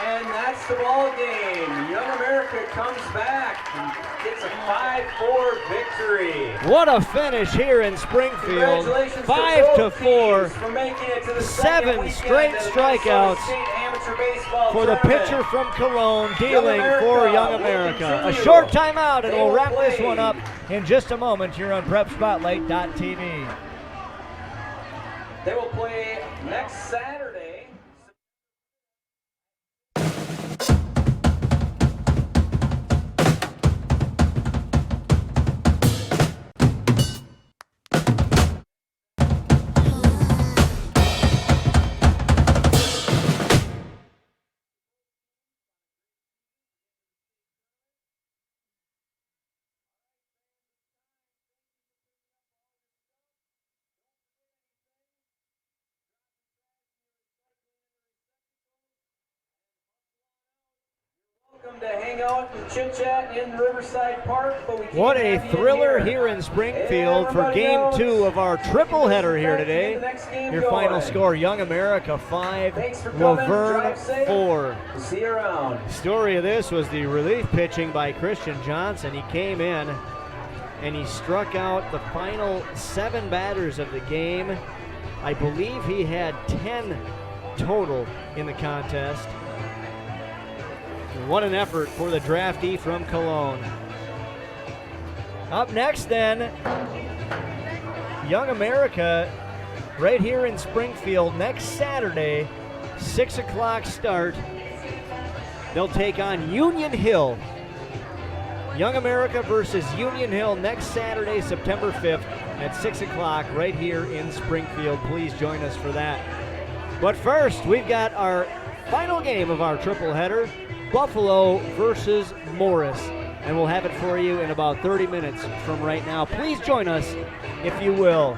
And that's the ball game. Young America comes back and gets a 5-4 victory. What a finish here in Springfield. Congratulations 5-4. for making it to the 7 straight strikeouts for the pitcher from Cologne, dealing for Young America. A short timeout, and we'll wrap this one up in just a moment here on PrepSpotlight.tv. They will play next Saturday. To hang out and chit-chat in Riverside Park. But we what a thriller here in Springfield for Game 2 of our triple header here today. Your final score, Young America 5, Luverne 4. See you around. The story of this was the relief pitching by Christian Johnson. He came in and he struck out the final 7 batters of the game. I believe he had 10 total in the contest. What an effort for the draftee from Cologne. Up next then, Young America right here in Springfield next Saturday, 6 o'clock start. They'll take on Union Hill. Young America versus Union Hill next Saturday, September 5th at 6 o'clock right here in Springfield. Please join us for that. But first, we've got our final game of our triple header, Buffalo versus Morris. And we'll have it for you in about 30 minutes from right now. Please join us if you will.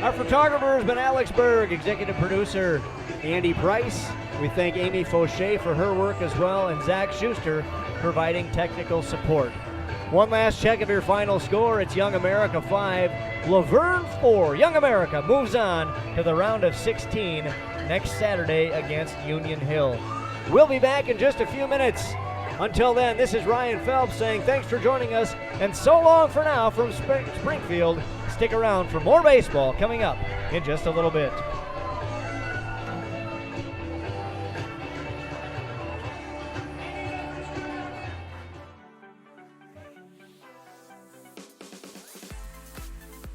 Our photographer has been Alex Berg, executive producer Andy Price. We thank Amy Fauché for her work as well, and Zach Schuster providing technical support. One last check of your final score. It's Young America 5, Luverne 4. Young America moves on to the round of 16 next Saturday against Union Hill. We'll be back in just a few minutes. Until then, this is Ryan Phelps saying thanks for joining us, and so long for now from Springfield. Stick around for more baseball coming up in just a little bit.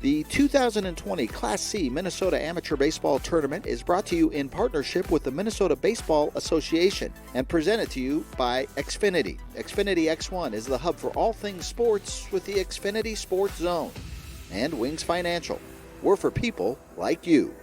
The 2020 Class C Minnesota Amateur Baseball Tournament is brought to you in partnership with the Minnesota Baseball Association and presented to you by Xfinity. Xfinity X1 is the hub for all things sports with the Xfinity Sports Zone. And Wings Financial. We're for people like you.